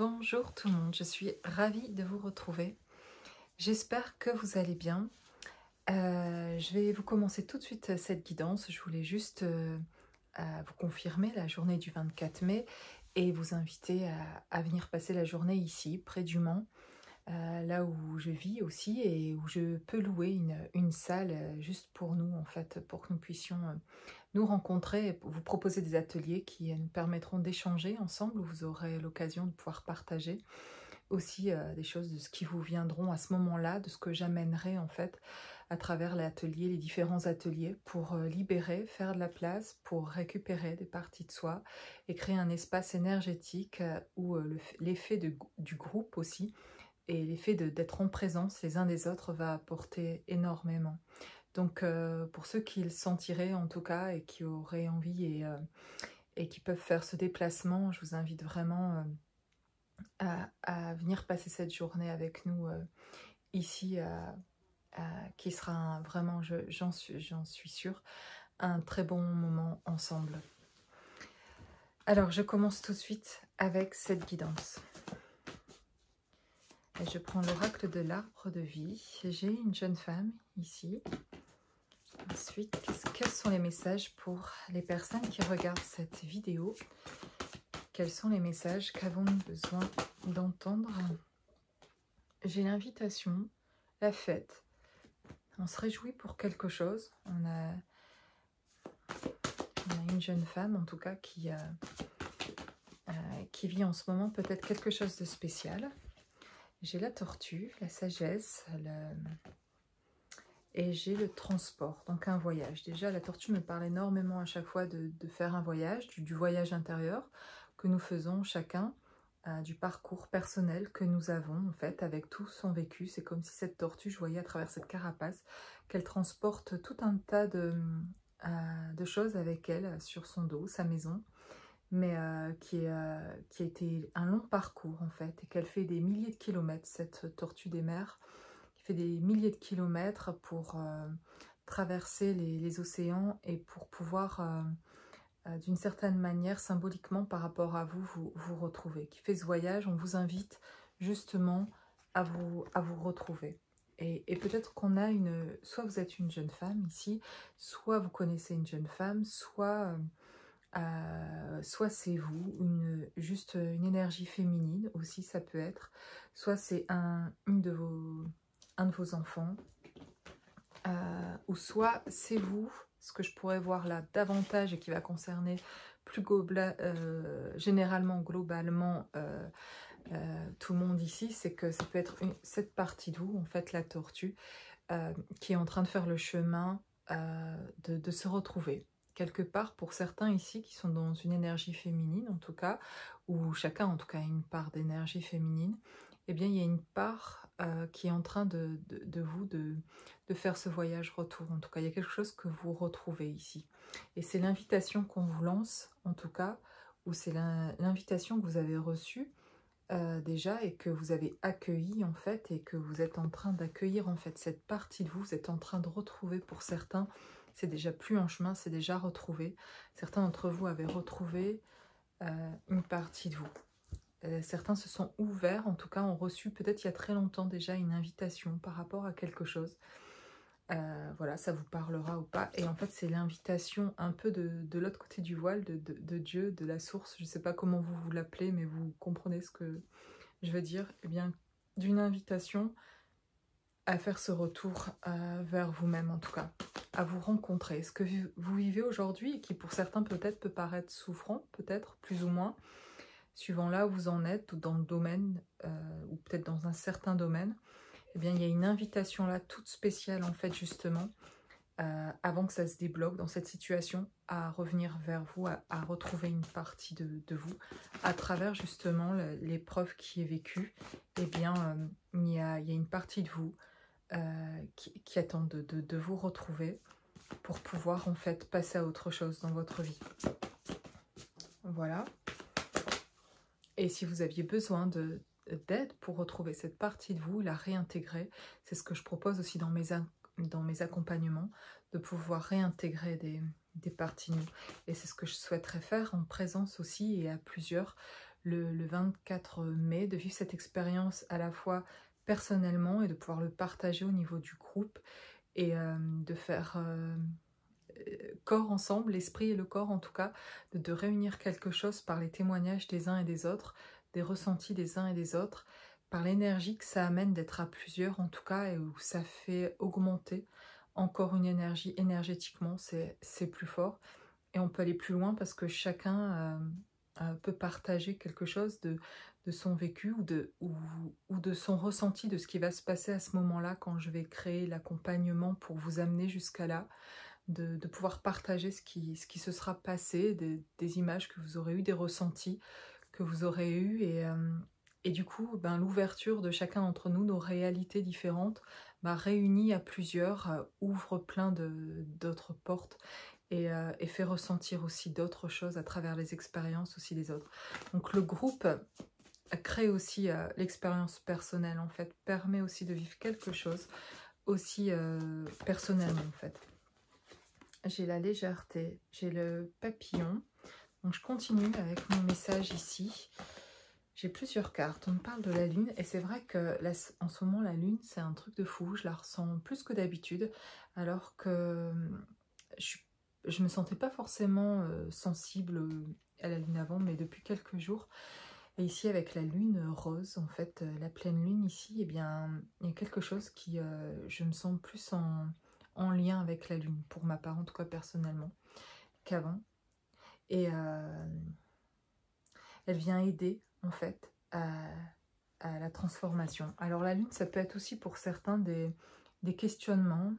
Bonjour tout le monde, je suis ravie de vous retrouver. J'espère que vous allez bien. Je vais vous commencer tout de suite cette guidance. Je voulais juste vous confirmer la journée du 24 mai et vous inviter à venir passer la journée ici, près du Mans, là où je vis aussi et où je peux louer une salle juste pour nous, en fait, pour que nous puissions nous rencontrer et vous proposer des ateliers qui nous permettront d'échanger ensemble, où vous aurez l'occasion de pouvoir partager aussi des choses de ce qui vous viendront à ce moment-là, de ce que j'amènerai en fait à travers l'atelier, les différents ateliers pour libérer, faire de la place, pour récupérer des parties de soi et créer un espace énergétique où l'effet du groupe aussi et l'effet d'être en présence les uns des autres va apporter énormément. Donc pour ceux qui le sentiraient en tout cas et qui auraient envie et qui peuvent faire ce déplacement, je vous invite vraiment à venir passer cette journée avec nous ici, qui sera vraiment, j'en suis sûre, un très bon moment ensemble. Alors je commence tout de suite avec cette guidance. Et je prends l'oracle de l'arbre de vie. J'ai une jeune femme ici. Ensuite, quels sont les messages pour les personnes qui regardent cette vidéo? Quels sont les messages qu'avons-nous besoin d'entendre? J'ai l'invitation, la fête. On se réjouit pour quelque chose. On a une jeune femme, en tout cas, qui vit en ce moment peut-être quelque chose de spécial. J'ai la tortue, la sagesse, et j'ai le transport, donc un voyage. Déjà, la tortue me parle énormément à chaque fois de faire un voyage, du voyage intérieur que nous faisons chacun, du parcours personnel que nous avons en fait avec tout son vécu. C'est comme si cette tortue, je voyais à travers cette carapace, qu'elle transporte tout un tas de choses avec elle sur son dos, sa maison, mais qui a été un long parcours en fait, et qu'elle fait des milliers de kilomètres, cette tortue des mers, qui fait des milliers de kilomètres pour traverser les océans et pour pouvoir, d'une certaine manière, symboliquement par rapport à vous retrouver. Qui fait ce voyage, on vous invite justement à vous retrouver. Et peut-être qu'on a soit vous êtes une jeune femme ici, soit vous connaissez une jeune femme, soit c'est vous, juste une énergie féminine aussi, ça peut être. Soit c'est un de vos enfants, ou soit c'est vous, ce que je pourrais voir là davantage et qui va concerner plus généralement, globalement, tout le monde ici, c'est que ça peut être cette partie de vous, en fait la tortue, qui est en train de faire le chemin de se retrouver. Quelque part, pour certains ici qui sont dans une énergie féminine en tout cas, ou chacun en tout cas a une part d'énergie féminine, eh bien il y a une part qui est en train de faire ce voyage retour. En tout cas, il y a quelque chose que vous retrouvez ici. Et c'est l'invitation qu'on vous lance, en tout cas, ou c'est l'invitation que vous avez reçue déjà et que vous avez accueillie en fait, et que vous êtes en train d'accueillir en fait cette partie de vous. Vous êtes en train de retrouver, pour certains, c'est déjà plus en chemin, c'est déjà retrouvé. Certains d'entre vous avaient retrouvé une partie de vous. Certains se sont ouverts, en tout cas ont reçu peut-être il y a très longtemps déjà une invitation par rapport à quelque chose. Voilà, ça vous parlera ou pas. Et en fait, c'est l'invitation un peu de l'autre côté du voile, de Dieu, de la source. Je ne sais pas comment vous l'appelez, mais vous comprenez ce que je veux dire. Eh bien, d'une invitation à faire ce retour vers vous-même, en tout cas, à vous rencontrer. Ce que vous vivez aujourd'hui, et qui pour certains peut-être peut paraître souffrant, peut-être plus ou moins, suivant là où vous en êtes, ou dans le domaine, ou peut-être dans un certain domaine, eh bien, il y a une invitation là toute spéciale en fait justement, avant que ça se débloque dans cette situation, à revenir vers vous, à retrouver une partie de vous à travers justement l'épreuve qui est vécue. Eh bien, il y a une partie de vous qui attend de vous retrouver pour pouvoir en fait passer à autre chose dans votre vie. Voilà. Et si vous aviez besoin d'aide pour retrouver cette partie de vous, la réintégrer, c'est ce que je propose aussi dans mes accompagnements, de pouvoir réintégrer des parties de nous. Et c'est ce que je souhaiterais faire en présence aussi et à plusieurs. le 24 mai, de vivre cette expérience à la fois personnellement et de pouvoir le partager au niveau du groupe et de faire corps ensemble, l'esprit et le corps en tout cas, de réunir quelque chose par les témoignages des uns et des autres, des ressentis des uns et des autres, par l'énergie que ça amène d'être à plusieurs en tout cas, et où ça fait augmenter encore une énergie énergétiquement, c'est plus fort. Et on peut aller plus loin parce que chacun peut partager quelque chose de son vécu ou de son ressenti, de ce qui va se passer à ce moment-là quand je vais créer l'accompagnement pour vous amener jusqu'à là, de pouvoir partager ce qui se sera passé, des images que vous aurez eues, des ressentis que vous aurez eus et du coup, ben, l'ouverture de chacun d'entre nous, nos réalités différentes, ben, réunies à plusieurs, ouvre plein d'autres portes et fait ressentir aussi d'autres choses à travers les expériences aussi des autres. Donc le groupe crée aussi l'expérience personnelle en fait, permet aussi de vivre quelque chose aussi personnellement en fait. J'ai la légèreté, j'ai le papillon, donc je continue avec mon message ici. J'ai plusieurs cartes, on me parle de la lune et c'est vrai que là, en ce moment la lune c'est un truc de fou, je la ressens plus que d'habitude alors que je me sentais pas forcément sensible à la lune avant, mais depuis quelques jours. Et ici avec la lune rose, en fait, la pleine lune ici, eh bien, il y a quelque chose qui, je me sens plus en lien avec la lune, pour ma part, en tout cas personnellement, qu'avant. Et elle vient aider, en fait, à la transformation. Alors la lune, ça peut être aussi pour certains des questionnements,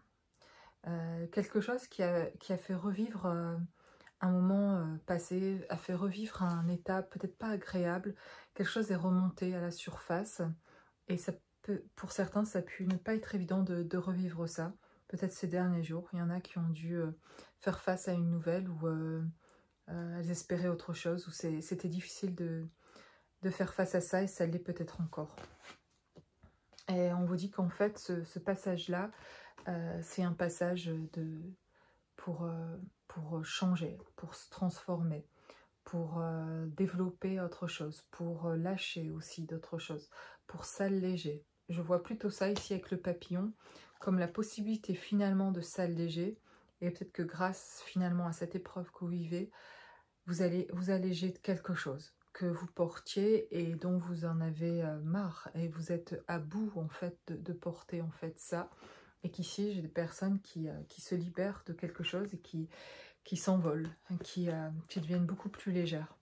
quelque chose qui a fait revivre un moment passé, a fait revivre un état peut-être pas agréable, quelque chose est remonté à la surface et ça peut, pour certains ça a pu ne pas être évident de revivre ça, peut-être ces derniers jours. Il y en a qui ont dû faire face à une nouvelle ou elles espéraient autre chose, ou c'était difficile de faire face à ça et ça l'est peut-être encore. Et on vous dit qu'en fait ce passage-là, c'est un passage pour changer, pour se transformer, pour développer autre chose, pour lâcher aussi d'autres choses, pour s'alléger. Je vois plutôt ça ici avec le papillon, comme la possibilité finalement de s'alléger, et peut-être que grâce finalement à cette épreuve que vous vivez, vous allez vous alléger de quelque chose que vous portiez et dont vous en avez marre, et vous êtes à bout en fait de porter en fait ça, et qu'ici j'ai des personnes qui se libèrent de quelque chose et qui s'envolent, qui deviennent beaucoup plus légères.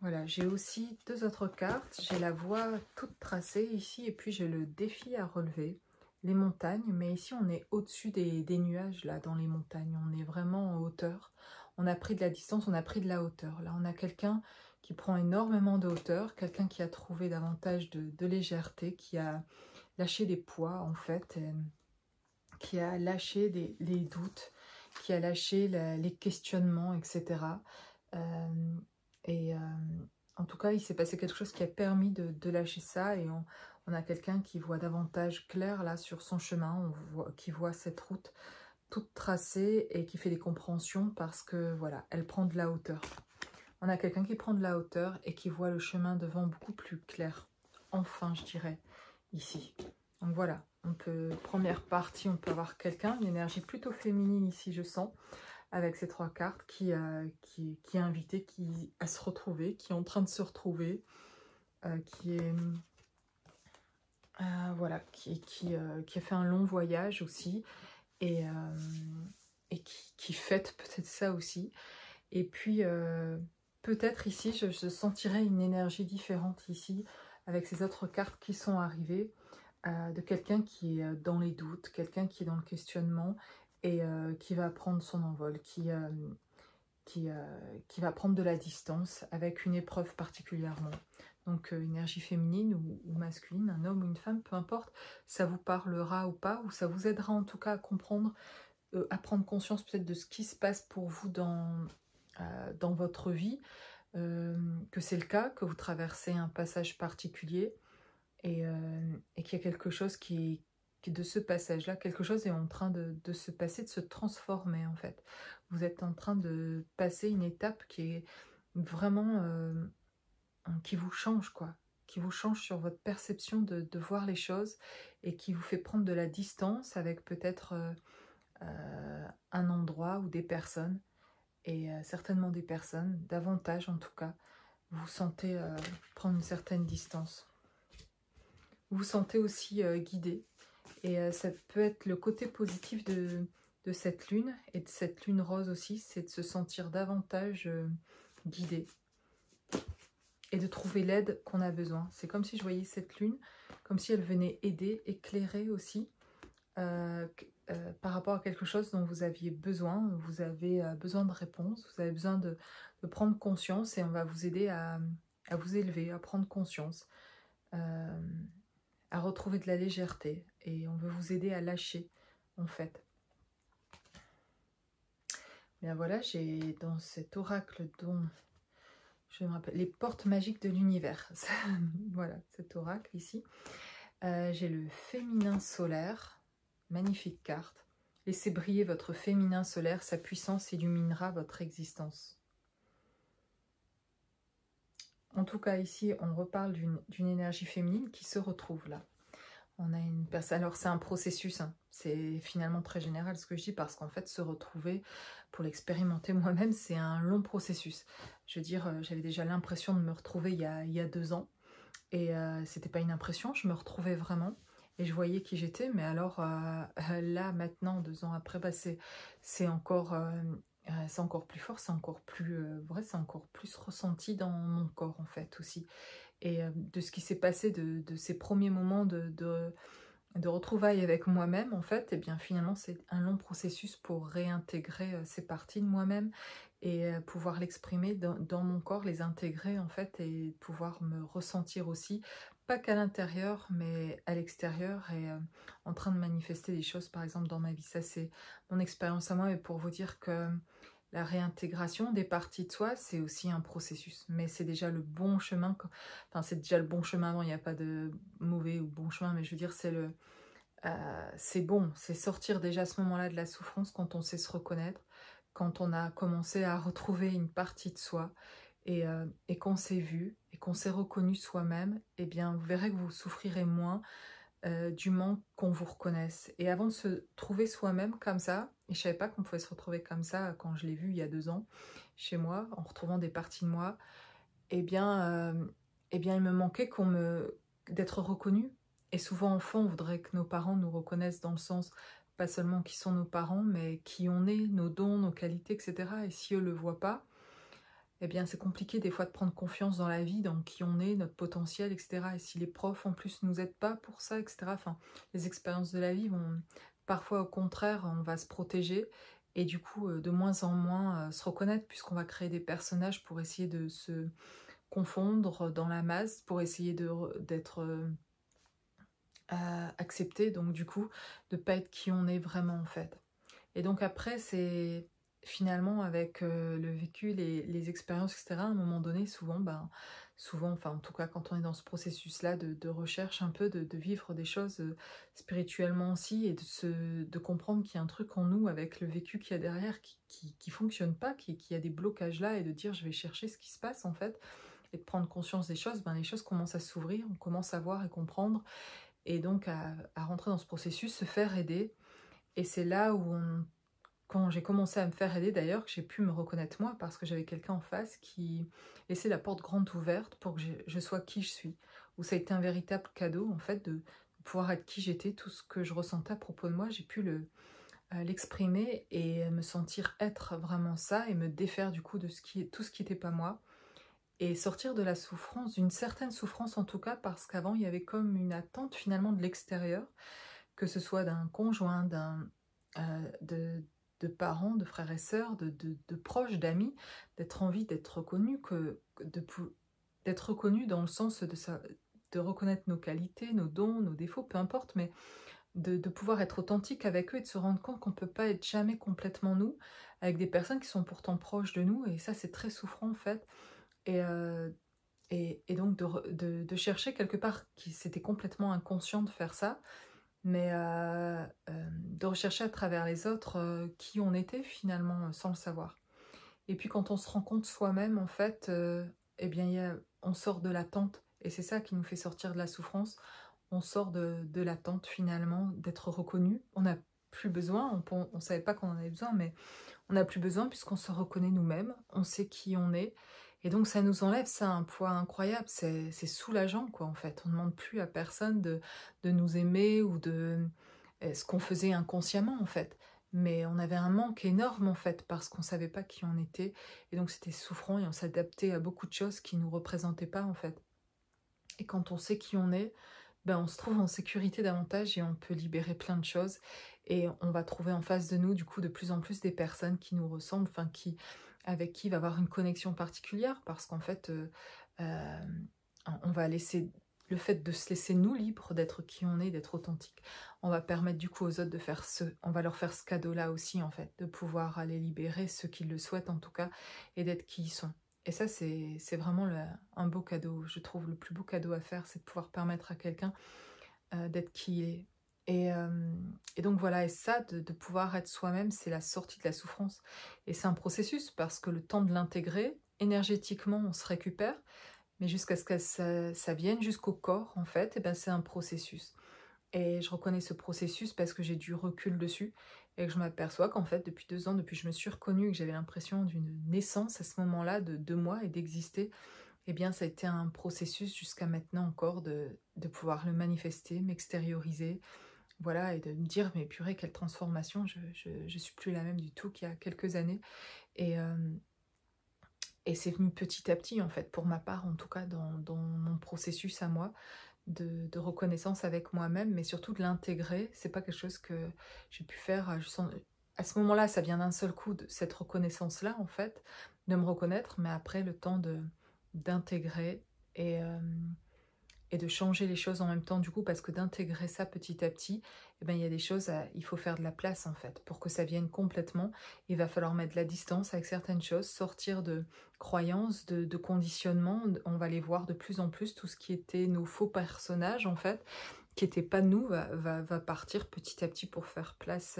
Voilà, j'ai aussi deux autres cartes. J'ai la voie toute tracée ici et puis j'ai le défi à relever, les montagnes. Mais ici, on est au-dessus des nuages, là, dans les montagnes. On est vraiment en hauteur. On a pris de la distance, on a pris de la hauteur. Là, on a quelqu'un qui prend énormément de hauteur, quelqu'un qui a trouvé davantage de légèreté, qui a lâché des poids, en fait, qui a lâché les doutes, qui a lâché les questionnements, etc. En tout cas, il s'est passé quelque chose qui a permis de lâcher ça, et on a quelqu'un qui voit davantage clair là sur son chemin, qui voit cette route toute tracée et qui fait des compréhensions parce que voilà, elle prend de la hauteur. On a quelqu'un qui prend de la hauteur et qui voit le chemin devant beaucoup plus clair. Enfin, je dirais, ici. Donc voilà, première partie, on peut avoir quelqu'un, une énergie plutôt féminine ici, je sens, avec ces trois cartes, qui est invité à se retrouver, qui est en train de se retrouver, voilà, qui a fait un long voyage aussi, et qui fête peut-être ça aussi. Et puis, peut-être ici, je sentirais une énergie différente ici, avec ces autres cartes qui sont arrivées, de quelqu'un qui est dans les doutes, quelqu'un qui est dans le questionnement, et qui va prendre son envol, qui va prendre de la distance avec une épreuve particulièrement. Donc énergie féminine ou masculine, un homme ou une femme, peu importe, ça vous parlera ou pas, ou ça vous aidera en tout cas à comprendre, à prendre conscience peut-être de ce qui se passe pour vous dans votre vie, que c'est le cas, que vous traversez un passage particulier, et qu'il y a quelque chose qui de ce passage-là, quelque chose est en train de se passer, de se transformer en fait. Vous êtes en train de passer une étape qui est vraiment qui vous change, quoi, qui vous change sur votre perception de voir les choses et qui vous fait prendre de la distance avec peut-être un endroit ou des personnes, et certainement des personnes, davantage en tout cas, vous sentez prendre une certaine distance. Vous vous sentez aussi guidé, et ça peut être le côté positif de cette lune, et de cette lune rose aussi, c'est de se sentir davantage guidé, et de trouver l'aide qu'on a besoin. C'est comme si je voyais cette lune, comme si elle venait aider, éclairer aussi, par rapport à quelque chose dont vous aviez besoin. Vous avez besoin de réponses, vous avez besoin de prendre conscience, et on va vous aider à vous élever, à prendre conscience, à retrouver de la légèreté, et on veut vous aider à lâcher, en fait. Bien voilà, j'ai dans cet oracle dont je me rappelle, les portes magiques de l'univers. Voilà, cet oracle ici. J'ai le féminin solaire, magnifique carte. Laissez briller votre féminin solaire, sa puissance illuminera votre existence. En tout cas, ici, on reparle d'une énergie féminine qui se retrouve là. On a une personne. Alors, c'est un processus, hein. C'est finalement très général ce que je dis, parce qu'en fait, se retrouver, pour l'expérimenter moi-même, c'est un long processus. Je veux dire, j'avais déjà l'impression de me retrouver il y a 2 ans, et c'était pas une impression, je me retrouvais vraiment, et je voyais qui j'étais. Mais alors, là, maintenant, 2 ans après, bah, c'est encore plus fort, c'est encore plus vrai, c'est encore plus ressenti dans mon corps, en fait, aussi. Et de ce qui s'est passé, de ces premiers moments de retrouvailles avec moi-même, en fait, et bien finalement c'est un long processus pour réintégrer ces parties de moi-même, et pouvoir l'exprimer dans mon corps, les intégrer en fait, et pouvoir me ressentir aussi, pas qu'à l'intérieur mais à l'extérieur, et en train de manifester des choses par exemple dans ma vie. Ça, c'est mon expérience à moi, et pour vous dire que la réintégration des parties de soi, c'est aussi un processus, mais c'est déjà le bon chemin. Enfin, c'est déjà le bon chemin avant, il n'y a pas de mauvais ou bon chemin, mais je veux dire, c'est bon, c'est sortir déjà à ce moment-là de la souffrance, quand on sait se reconnaître, quand on a commencé à retrouver une partie de soi, et qu'on s'est vu, et qu'on s'est reconnu soi-même. Eh bien, vous verrez que vous souffrirez moins du manque qu'on vous reconnaisse. Et avant de se trouver soi-même comme ça, et je savais pas qu'on pouvait se retrouver comme ça quand je l'ai vu il y a 2 ans, chez moi, en retrouvant des parties de moi, eh bien il me manquait d'être reconnue. Et souvent, enfant, on voudrait que nos parents nous reconnaissent, dans le sens, pas seulement qui sont nos parents, mais qui on est, nos dons, nos qualités, etc. Et si eux le voient pas, eh bien c'est compliqué des fois de prendre confiance dans la vie, dans qui on est, notre potentiel, etc. Et si les profs en plus nous aident pas pour ça, etc. Enfin, les expériences de la vie vont parfois, au contraire, on va se protéger, et du coup de moins en moins se reconnaître, puisqu'on va créer des personnages pour essayer de se confondre dans la masse, pour essayer d'être accepté, donc du coup de pas être qui on est vraiment, en fait. Et donc après, c'est finalement avec le vécu, les expériences, etc., à un moment donné, souvent, enfin en tout cas quand on est dans ce processus-là de recherche un peu, de vivre des choses spirituellement aussi, et de comprendre qu'il y a un truc en nous, avec le vécu qu'il y a derrière, qui fonctionne pas, qui a des blocages là, et de dire je vais chercher ce qui se passe, en fait, et de prendre conscience des choses. Les choses commencent à s'ouvrir, on commence à voir et comprendre, et donc à rentrer dans ce processus, se faire aider. Et c'est là où quand j'ai commencé à me faire aider, d'ailleurs, que j'ai pu me reconnaître moi, parce que j'avais quelqu'un en face qui laissait la porte grande ouverte pour que je sois qui je suis. Où ça a été un véritable cadeau, en fait, de pouvoir être qui j'étais. Tout ce que je ressentais à propos de moi, j'ai pu l'exprimer, et me sentir être vraiment ça, et me défaire du coup de tout ce qui n'était pas moi, et sortir de la souffrance, d'une certaine souffrance en tout cas, parce qu'avant il y avait comme une attente finalement de l'extérieur, que ce soit d'un conjoint, de parents, de frères et sœurs, de proches, d'amis, d'être reconnu, d'être reconnu dans le sens de reconnaître nos qualités, nos dons, nos défauts, peu importe, mais de pouvoir être authentique avec eux, et de se rendre compte qu'on ne peut pas être jamais complètement nous, avec des personnes qui sont pourtant proches de nous, et ça c'est très souffrant en fait. Et, donc de chercher quelque part, c'était complètement inconscient de faire ça, mais de rechercher à travers les autres qui on était finalement, sans le savoir. Et puis quand on se rend compte soi-même, en fait, eh bien on sort de l'attente. Et c'est ça qui nous fait sortir de la souffrance. On sort de l'attente finalement d'être reconnu. On n'a plus besoin, on ne savait pas qu'on en avait besoin, mais on n'a plus besoin puisqu'on se reconnaît nous-mêmes, on sait qui on est. Et donc ça nous enlève ça un poids incroyable, c'est soulageant quoi en fait. On ne demande plus à personne de nous aimer ou de ce qu'on faisait inconsciemment en fait. Mais on avait un manque énorme en fait parce qu'on ne savait pas qui on était. Et donc c'était souffrant et on s'adaptait à beaucoup de choses qui ne nous représentaient pas en fait. Et quand on sait qui on est, ben on se trouve en sécurité davantage et on peut libérer plein de choses. Et on va trouver en face de nous du coup de plus en plus des personnes qui nous ressemblent, enfin avec qui il va avoir une connexion particulière parce qu'en fait euh, on va laisser le fait de se laisser nous libres d'être qui on est, d'être authentique, on va permettre du coup aux autres de faire on va leur faire ce cadeau là aussi en fait, de pouvoir aller libérer ceux qui le souhaitent en tout cas et d'être qui ils sont. Et ça c'est vraiment un beau cadeau, je trouve le plus beau cadeau à faire, c'est de pouvoir permettre à quelqu'un d'être qui il est. Et donc voilà, et ça, de pouvoir être soi-même, c'est la sortie de la souffrance. Et c'est un processus, parce que le temps de l'intégrer, énergétiquement, on se récupère, mais jusqu'à ce que ça vienne jusqu'au corps, en fait, et ben c'est un processus. Et je reconnais ce processus parce que j'ai du recul dessus, et que je m'aperçois qu'en fait, depuis 2 ans, depuis que je me suis reconnue, que j'avais l'impression d'une naissance à ce moment-là, de 2 mois, et d'exister, eh bien, ça a été un processus jusqu'à maintenant encore de pouvoir le manifester, m'extérioriser, voilà, et de me dire, mais purée, quelle transformation, je suis plus la même du tout qu'il y a quelques années. Et, euh, et c'est venu petit à petit, en fait, pour ma part, en tout cas, dans mon processus à moi, de reconnaissance avec moi-même, mais surtout de l'intégrer. C'est pas quelque chose que j'ai pu faire, à ce moment-là, ça vient d'un seul coup, de cette reconnaissance-là, en fait, de me reconnaître, mais après, le temps d'intégrer et de changer les choses en même temps du coup, parce que d'intégrer ça petit à petit, eh ben, il y a des choses, il faut faire de la place en fait, pour que ça vienne complètement, il va falloir mettre de la distance avec certaines choses, sortir de croyances, de conditionnements, on va les voir de plus en plus, tout ce qui était nos faux personnages en fait, qui n'étaient pas nous, va partir petit à petit pour faire place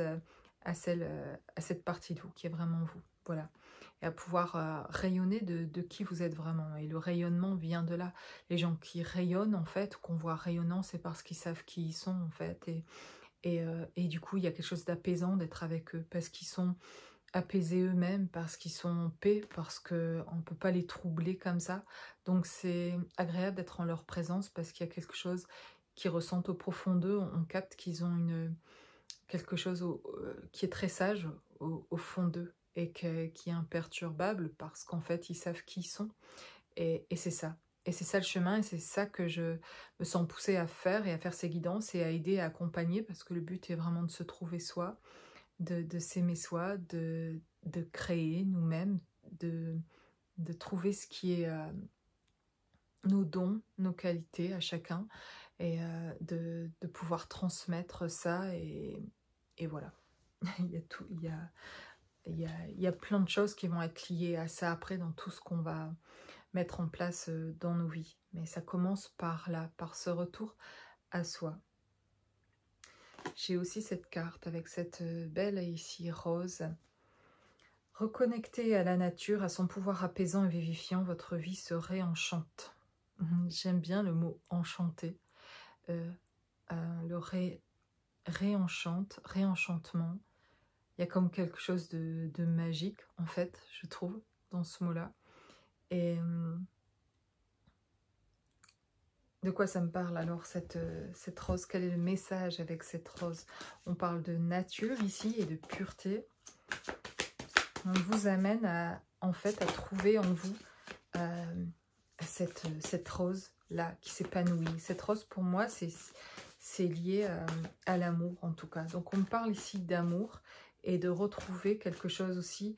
à cette partie de vous, qui est vraiment vous, voilà. Et à pouvoir rayonner de qui vous êtes vraiment. Et le rayonnement vient de là. Les gens qui rayonnent, en fait, qu'on voit rayonnant, c'est parce qu'ils savent qui ils sont, en fait. Et du coup, il y a quelque chose d'apaisant d'être avec eux, parce qu'ils sont apaisés eux-mêmes, parce qu'ils sont en paix, parce qu'on ne peut pas les troubler comme ça. Donc c'est agréable d'être en leur présence, parce qu'il y a quelque chose qu'ils ressentent au profond d'eux. On capte qu'ils ont quelque chose qui est très sage au fond d'eux, et qui est imperturbable, parce qu'en fait, ils savent qui ils sont. Et c'est ça. Et c'est ça le chemin, et c'est ça que je me sens poussée à faire, et à faire ces guidances, et à aider, à accompagner, parce que le but est vraiment de se trouver soi, de s'aimer soi, de créer nous-mêmes, de trouver ce qui est nos dons, nos qualités à chacun, et de pouvoir transmettre ça, et voilà. Il y a tout, il y a plein de choses qui vont être liées à ça après, dans tout ce qu'on va mettre en place dans nos vies. Mais ça commence par là, par ce retour à soi. J'ai aussi cette carte avec cette belle ici rose. Reconnectée à la nature, à son pouvoir apaisant et vivifiant, votre vie se réenchante. J'aime bien le mot enchanté. Le réenchante, réenchantement. Il y a comme quelque chose de magique, en fait, je trouve, dans ce mot-là. Et de quoi ça me parle alors, cette rose? Quel est le message avec cette rose? On parle de nature ici et de pureté. On vous amène en fait à trouver en vous cette rose-là qui s'épanouit. Cette rose, pour moi, c'est lié à l'amour en tout cas. Donc on parle ici d'amour et de retrouver quelque chose aussi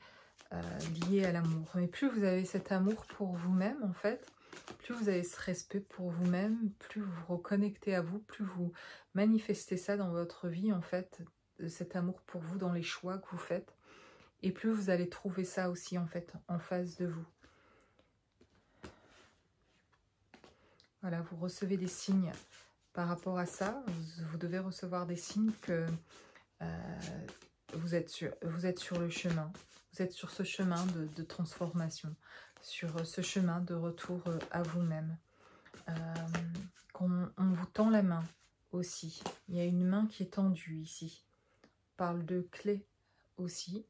lié à l'amour. Mais plus vous avez cet amour pour vous-même en fait, plus vous avez ce respect pour vous-même, plus vous vous reconnectez à vous, plus vous manifestez ça dans votre vie en fait, cet amour pour vous dans les choix que vous faites, et plus vous allez trouver ça aussi en fait en face de vous. Voilà, vous recevez des signes par rapport à ça, vous devez recevoir des signes que vous êtes sur le chemin, vous êtes sur ce chemin de transformation, sur ce chemin de retour à vous-même. On vous tend la main aussi. Il y a une main qui est tendue ici. On parle de clé aussi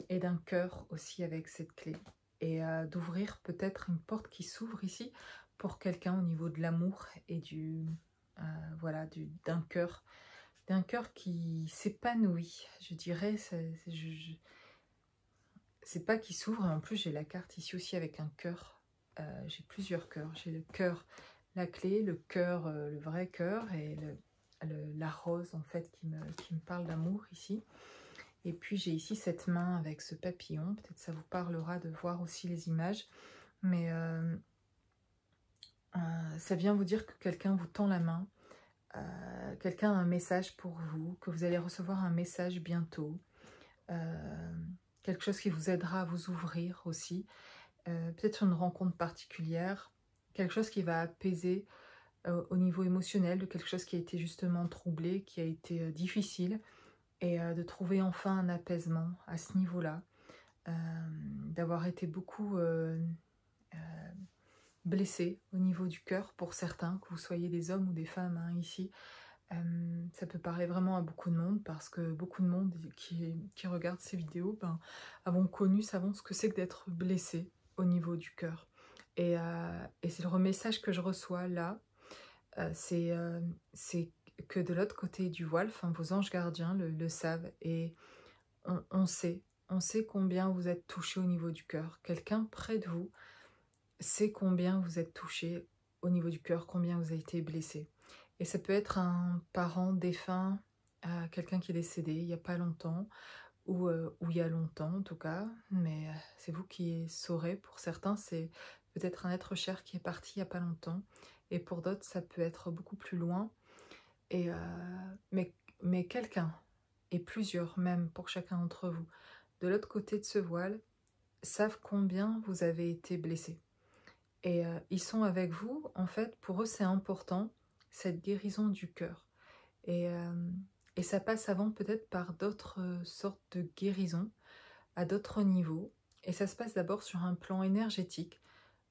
et d'un cœur aussi avec cette clé. Et d'ouvrir peut-être une porte qui s'ouvre ici pour quelqu'un au niveau de l'amour et voilà, d'un cœur qui s'épanouit. Je dirais, c'est pas qui s'ouvre. En plus, j'ai la carte ici aussi avec un cœur. J'ai plusieurs cœurs. J'ai le cœur, la clé, le cœur, le vrai cœur et la rose en fait qui me parle d'amour ici. Et puis j'ai ici cette main avec ce papillon. Peut-être ça vous parlera de voir aussi les images. Mais ça vient vous dire que quelqu'un vous tend la main. Quelqu'un a un message pour vous, que vous allez recevoir un message bientôt. Quelque chose qui vous aidera à vous ouvrir aussi. Peut-être une rencontre particulière. Quelque chose qui va apaiser au niveau émotionnel de quelque chose qui a été justement troublé, qui a été difficile. Et de trouver enfin un apaisement à ce niveau-là. D'avoir été beaucoup blessé au niveau du cœur pour certains, que vous soyez des hommes ou des femmes hein, ici. Ça peut parler vraiment à beaucoup de monde parce que beaucoup de monde qui regarde ces vidéos avons connu, savons ce que c'est que d'être blessé au niveau du cœur. Et c'est le message que je reçois là, c'est que de l'autre côté du voile, vos anges gardiens le savent et on sait combien vous êtes touché au niveau du cœur. Quelqu'un près de vous sait combien vous êtes touché au niveau du cœur, combien vous avez été blessé. Et ça peut être un parent défunt, quelqu'un qui est décédé il n'y a pas longtemps, ou il y a longtemps en tout cas, mais c'est vous qui saurez. Pour certains, c'est peut-être un être cher qui est parti il n'y a pas longtemps, et pour d'autres, ça peut être beaucoup plus loin. Et, mais quelqu'un, et plusieurs même pour chacun d'entre vous, de l'autre côté de ce voile, savent combien vous avez été blessé. Et ils sont avec vous, en fait, pour eux c'est important, cette guérison du cœur. Et ça passe avant peut-être par d'autres sortes de guérisons, à d'autres niveaux. Et ça se passe d'abord sur un plan énergétique,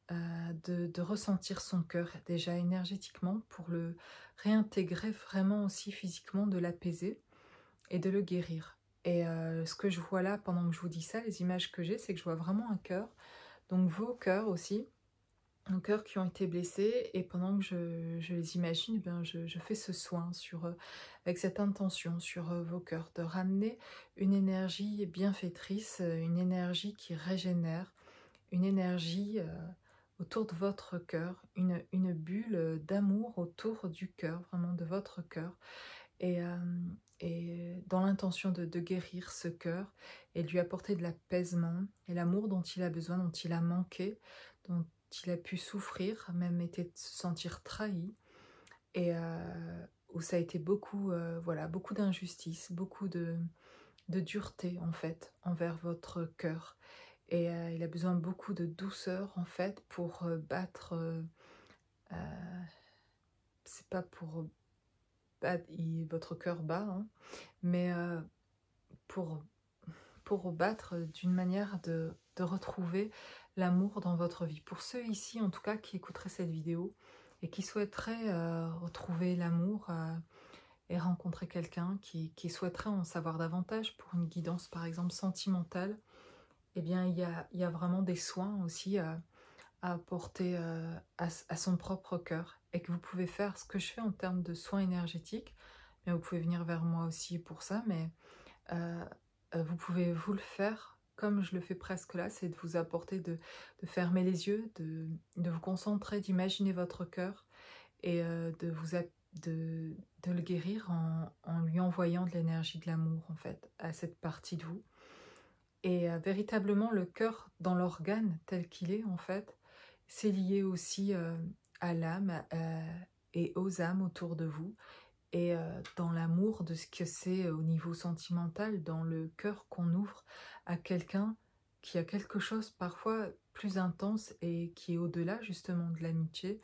de ressentir son cœur déjà énergétiquement pour le réintégrer vraiment aussi physiquement, de l'apaiser et de le guérir. Et ce que je vois là pendant que je vous dis ça, les images que j'ai, c'est que je vois vraiment un cœur, donc vos cœurs aussi, nos cœurs qui ont été blessés, et pendant que je les imagine, je fais ce soin avec cette intention sur vos cœurs, de ramener une énergie bienfaitrice, une énergie qui régénère, une énergie autour de votre cœur, une bulle d'amour autour du cœur, vraiment de votre cœur, et dans l'intention de guérir ce cœur et de lui apporter de l'apaisement et l'amour dont il a besoin, dont il a manqué, dont il a pu souffrir, même été de se sentir trahi, et où ça a été beaucoup, voilà, beaucoup d'injustice, beaucoup de dureté en fait envers votre cœur. Et il a besoin de beaucoup de douceur en fait pour battre, c'est pas pour battre, votre cœur bat, hein, mais pour battre d'une manière de retrouver l'amour dans votre vie. Pour ceux ici, en tout cas, qui écouteraient cette vidéo et qui souhaiteraient retrouver l'amour et rencontrer quelqu'un, qui souhaiterait en savoir davantage pour une guidance, par exemple, sentimentale, eh bien, il y a vraiment des soins aussi à apporter à son propre cœur, et que vous pouvez faire ce que je fais en termes de soins énergétiques. Mais vous pouvez venir vers moi aussi pour ça, mais vous pouvez vous le faire comme je le fais presque là, c'est de vous apporter, de fermer les yeux, de vous concentrer, d'imaginer votre cœur et de le guérir en lui envoyant de l'énergie de l'amour en fait à cette partie de vous. Et véritablement le cœur dans l'organe tel qu'il est en fait, c'est lié aussi à l'âme et aux âmes autour de vous. Et dans l'amour de ce que c'est au niveau sentimental, dans le cœur qu'on ouvre à quelqu'un qui a quelque chose parfois plus intense et qui est au-delà justement de l'amitié,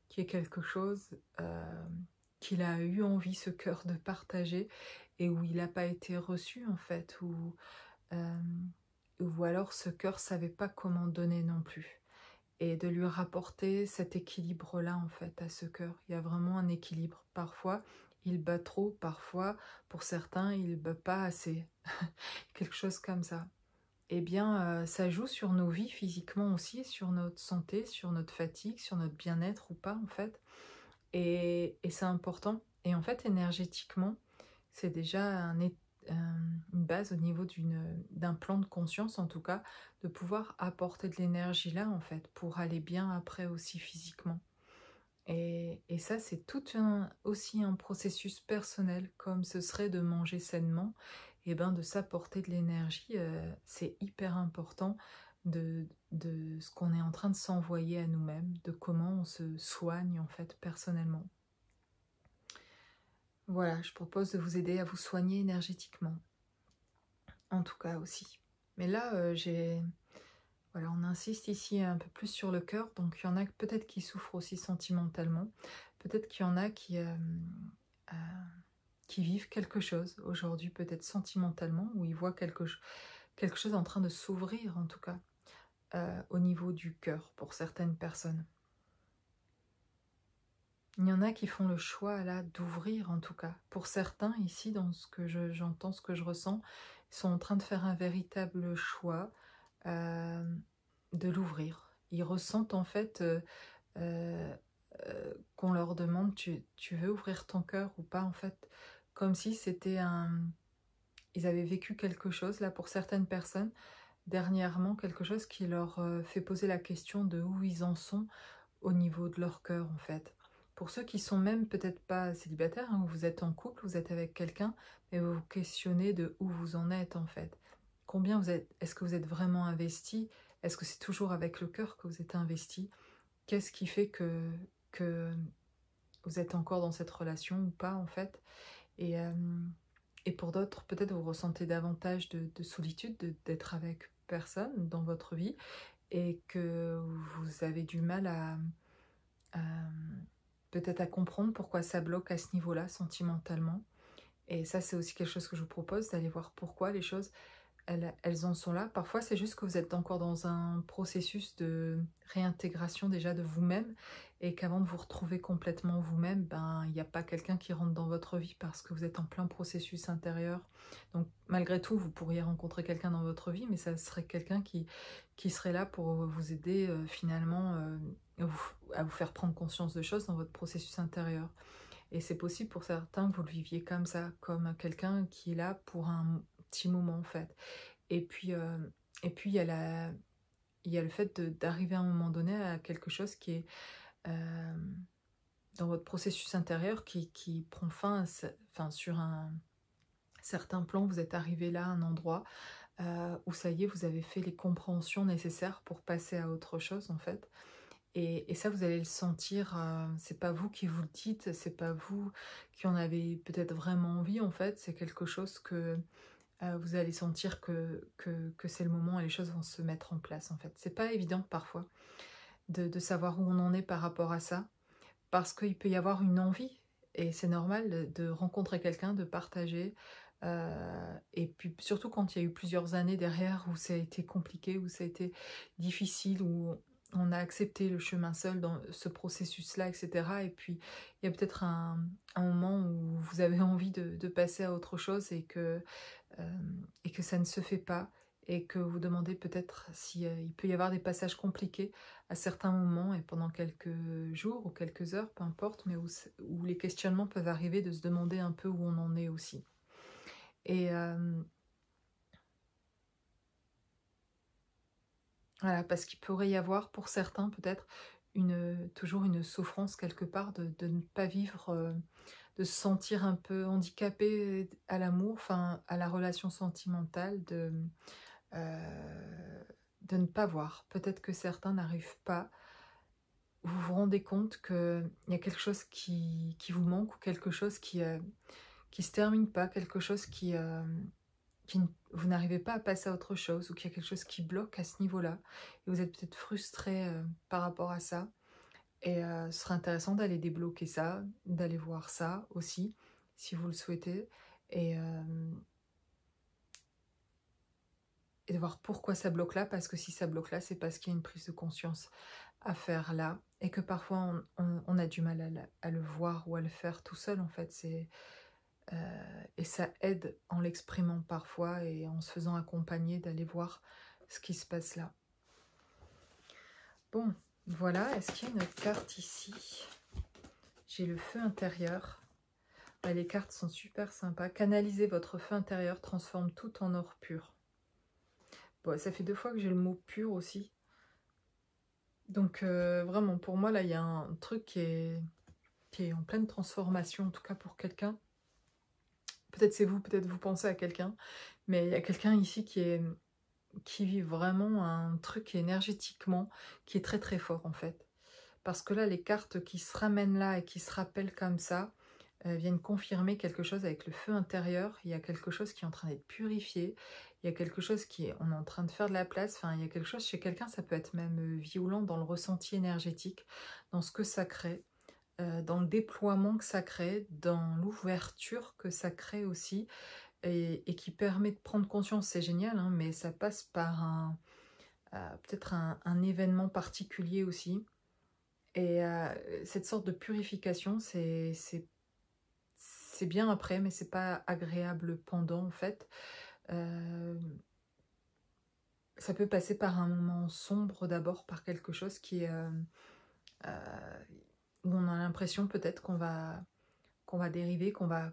qui est quelque chose qu'il a eu envie, ce cœur, de partager, et où il n'a pas été reçu en fait, où ou alors ce cœur savait pas comment donner non plus. Et de lui rapporter cet équilibre-là, en fait, à ce cœur. Il y a vraiment un équilibre. Parfois, il bat trop, parfois, pour certains, il bat pas assez. Quelque chose comme ça. Eh bien, ça joue sur nos vies physiquement aussi, sur notre santé, sur notre fatigue, sur notre bien-être ou pas, en fait. Et c'est important. Et en fait, énergétiquement, c'est déjà une base au niveau d'un plan de conscience, en tout cas, de pouvoir apporter de l'énergie là, en fait, pour aller bien après aussi physiquement. Et ça, c'est aussi un processus personnel, comme ce serait de manger sainement, et ben de s'apporter de l'énergie, c'est hyper important de ce qu'on est en train de s'envoyer à nous-mêmes, de comment on se soigne en fait personnellement. Voilà, je propose de vous aider à vous soigner énergétiquement, en tout cas aussi. Mais là, voilà, on insiste ici un peu plus sur le cœur, donc il y en a peut-être qui souffrent aussi sentimentalement, peut-être qu'il y en a euh, qui vivent quelque chose aujourd'hui, peut-être sentimentalement, où ils voient quelque chose en train de s'ouvrir en tout cas, au niveau du cœur pour certaines personnes. Il y en a qui font le choix là d'ouvrir en tout cas. Pour certains ici, dans ce que j'entends, ce que je ressens, ils sont en train de faire un véritable choix de l'ouvrir. Ils ressentent en fait euh, qu'on leur demande tu veux ouvrir ton cœur ou pas en fait, comme si c'était ils avaient vécu quelque chose là pour certaines personnes dernièrement, quelque chose qui leur fait poser la question de où ils en sont au niveau de leur cœur en fait. Pour ceux qui sont même peut-être pas célibataires, hein, vous êtes en couple, vous êtes avec quelqu'un, mais vous vous questionnez de où vous en êtes en fait. Combien vous êtes, est-ce que vous êtes vraiment investi? Est-ce que c'est toujours avec le cœur que vous êtes investi? Qu'est-ce qui fait que vous êtes encore dans cette relation ou pas en fait? Et, euh, et pour d'autres, peut-être vous ressentez davantage de solitude, d'être avec personne dans votre vie et que vous avez du mal à peut-être à comprendre pourquoi ça bloque à ce niveau-là sentimentalement. Et ça, c'est aussi quelque chose que je vous propose, d'aller voir pourquoi les choses elles en sont là. Parfois, c'est juste que vous êtes encore dans un processus de réintégration déjà de vous-même et qu'avant de vous retrouver complètement vous-même, ben, il n'y a pas quelqu'un qui rentre dans votre vie parce que vous êtes en plein processus intérieur. Donc, malgré tout, vous pourriez rencontrer quelqu'un dans votre vie, mais ça serait quelqu'un qui serait là pour vous aider finalement à vous faire prendre conscience de choses dans votre processus intérieur. Et c'est possible pour certains que vous le viviez comme ça, comme quelqu'un qui est là pour un petit moment en fait. Et puis, euh, et puis il y a le fait d'arriver à un moment donné à quelque chose qui est euh, dans votre processus intérieur qui prend fin, enfin, sur un certain plan, vous êtes arrivé là à un endroit où ça y est, vous avez fait les compréhensions nécessaires pour passer à autre chose en fait. Et ça, vous allez le sentir, c'est pas vous qui vous le dites, c'est pas vous qui en avez peut-être vraiment envie en fait, c'est quelque chose que vous allez sentir que c'est le moment et les choses vont se mettre en place en fait. C'est pas évident parfois de savoir où on en est par rapport à ça, parce qu'il peut y avoir une envie, et c'est normal de rencontrer quelqu'un, de partager, et puis surtout quand il y a eu plusieurs années derrière où ça a été compliqué, où ça a été difficile, où on a accepté le chemin seul dans ce processus-là, etc. Et puis il y a peut-être un moment où vous avez envie de passer à autre chose et que ça ne se fait pas, et que vous demandez peut-être si, il peut y avoir des passages compliqués à certains moments et pendant quelques jours ou quelques heures, peu importe, mais où les questionnements peuvent arriver, de se demander un peu où on en est aussi. Et voilà, parce qu'il pourrait y avoir pour certains peut-être toujours une souffrance quelque part de ne pas vivre, de se sentir un peu handicapé à l'amour, enfin à la relation sentimentale, euh, de ne pas voir. Peut-être que certains n'arrivent pas. Vous vous rendez compte qu'il y a quelque chose qui vous manque, ou quelque chose qui se termine pas, quelque chose vous n'arrivez pas à passer à autre chose, ou qu'il y a quelque chose qui bloque à ce niveau-là. Et vous êtes peut-être frustré par rapport à ça. Et ce serait intéressant d'aller débloquer ça, d'aller voir ça aussi, si vous le souhaitez. Et, et de voir pourquoi ça bloque là, parce que si ça bloque là, c'est parce qu'il y a une prise de conscience à faire là, et que parfois on a du mal à le voir ou à le faire tout seul en fait. Et ça aide en l'exprimant parfois et en se faisant accompagner d'aller voir ce qui se passe là. Bon, voilà, est-ce qu'il y a une autre carte ici? J'ai le feu intérieur. Ouais, les cartes sont super sympas. Canalisez votre feu intérieur, transforme tout en or pur. Bon, ça fait 2 fois que j'ai le mot pur aussi. Donc vraiment, pour moi, là, il y a un truc qui est en pleine transformation, en tout cas pour quelqu'un. Peut-être c'est vous, peut-être vous pensez à quelqu'un, mais il y a quelqu'un ici qui vit vraiment un truc énergétiquement qui est très très fort en fait. Parce que là, les cartes qui se ramènent là et qui se rappellent comme ça, viennent confirmer quelque chose avec le feu intérieur. Il y a quelque chose qui est en train d'être purifié. Il y a quelque chose on est en train de faire de la place. Enfin, il y a quelque chose chez quelqu'un, ça peut être même violent dans le ressenti énergétique, dans ce que ça crée, dans le déploiement que ça crée, dans l'ouverture que ça crée aussi, et qui permet de prendre conscience. C'est génial, hein, mais ça passe par peut-être un événement particulier aussi. Et cette sorte de purification, c'est bien après, mais c'est pas agréable pendant, en fait. Ça peut passer par un moment sombre d'abord, par quelque chose qui est où on a l'impression peut-être qu'on va dériver, qu'on va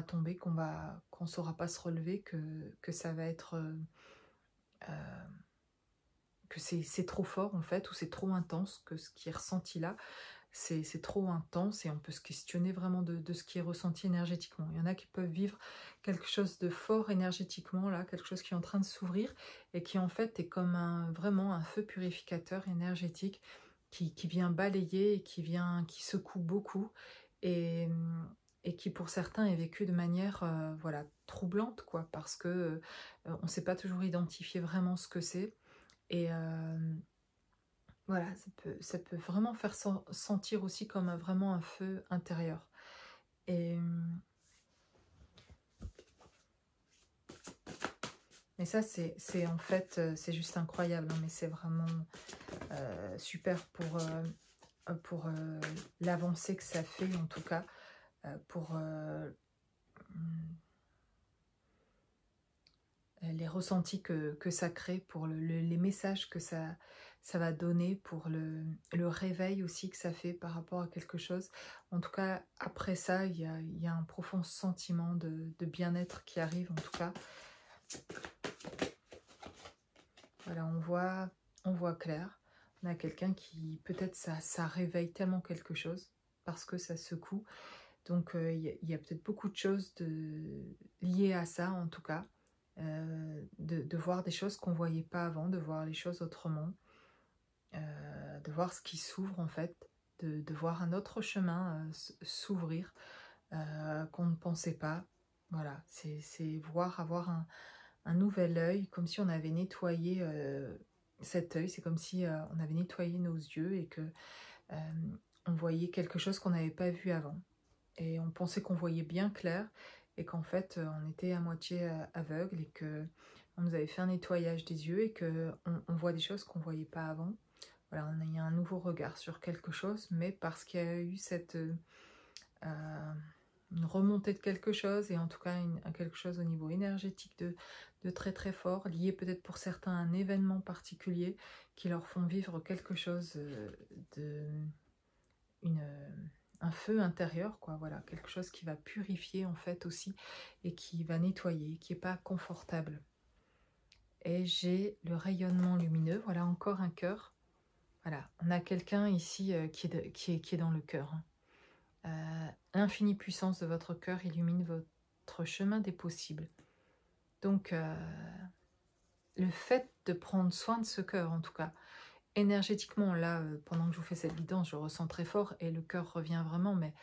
tomber, qu'on saura pas se relever, que ça va être que c'est trop fort en fait, ou c'est trop intense, que ce qui est ressenti là, c'est trop intense, et on peut se questionner vraiment de ce qui est ressenti énergétiquement. Il y en a qui peuvent vivre quelque chose de fort énergétiquement, là, quelque chose qui est en train de s'ouvrir, et qui en fait est comme vraiment un feu purificateur énergétique qui vient balayer, et qui secoue beaucoup, et, et qui pour certains est vécu de manière voilà, troublante, quoi, parce que on ne sait pas toujours identifier vraiment ce que c'est. Et voilà, ça peut vraiment faire sentir aussi comme vraiment un feu intérieur. Et ça, c'est en fait, c'est juste incroyable, hein, mais c'est vraiment super pour l'avancée que ça fait, en tout cas, pour les ressentis que ça crée, pour les messages que ça va donner, pour le réveil aussi que ça fait par rapport à quelque chose. En tout cas, après ça, il y a un profond sentiment de bien-être qui arrive, en tout cas. Voilà, on voit clair. On a quelqu'un qui, peut-être, ça réveille tellement quelque chose, parce que ça secoue. Donc, il y a peut-être beaucoup de choses liées à ça, en tout cas. De voir des choses qu'on ne voyait pas avant, de voir les choses autrement, de voir ce qui s'ouvre en fait, de voir un autre chemin s'ouvrir qu'on ne pensait pas. Voilà, c'est voir, avoir un nouvel œil, comme si on avait nettoyé cet œil, c'est comme si on avait nettoyé nos yeux, et que on voyait quelque chose qu'on n'avait pas vu avant. Et on pensait qu'on voyait bien clair, et qu'en fait on était à moitié aveugle, et que on nous avait fait un nettoyage des yeux, et que on voit des choses qu'on ne voyait pas avant. Voilà, on a eu un nouveau regard sur quelque chose, mais parce qu'il y a eu une remontée de quelque chose, et en tout cas quelque chose au niveau énergétique de très très fort, lié peut-être pour certains à un événement particulier, qui leur font vivre quelque chose un feu intérieur, quoi, voilà, quelque chose qui va purifier en fait aussi, et qui va nettoyer, qui n'est pas confortable. Et j'ai le rayonnement lumineux, voilà, encore un cœur. Voilà, on a quelqu'un ici qui est dans le cœur. L'infinie puissance de votre cœur illumine votre chemin des possibles. Donc, le fait de prendre soin de ce cœur, en tout cas, énergétiquement, là, pendant que je vous fais cette guidance, je ressens très fort, et le cœur revient vraiment, mais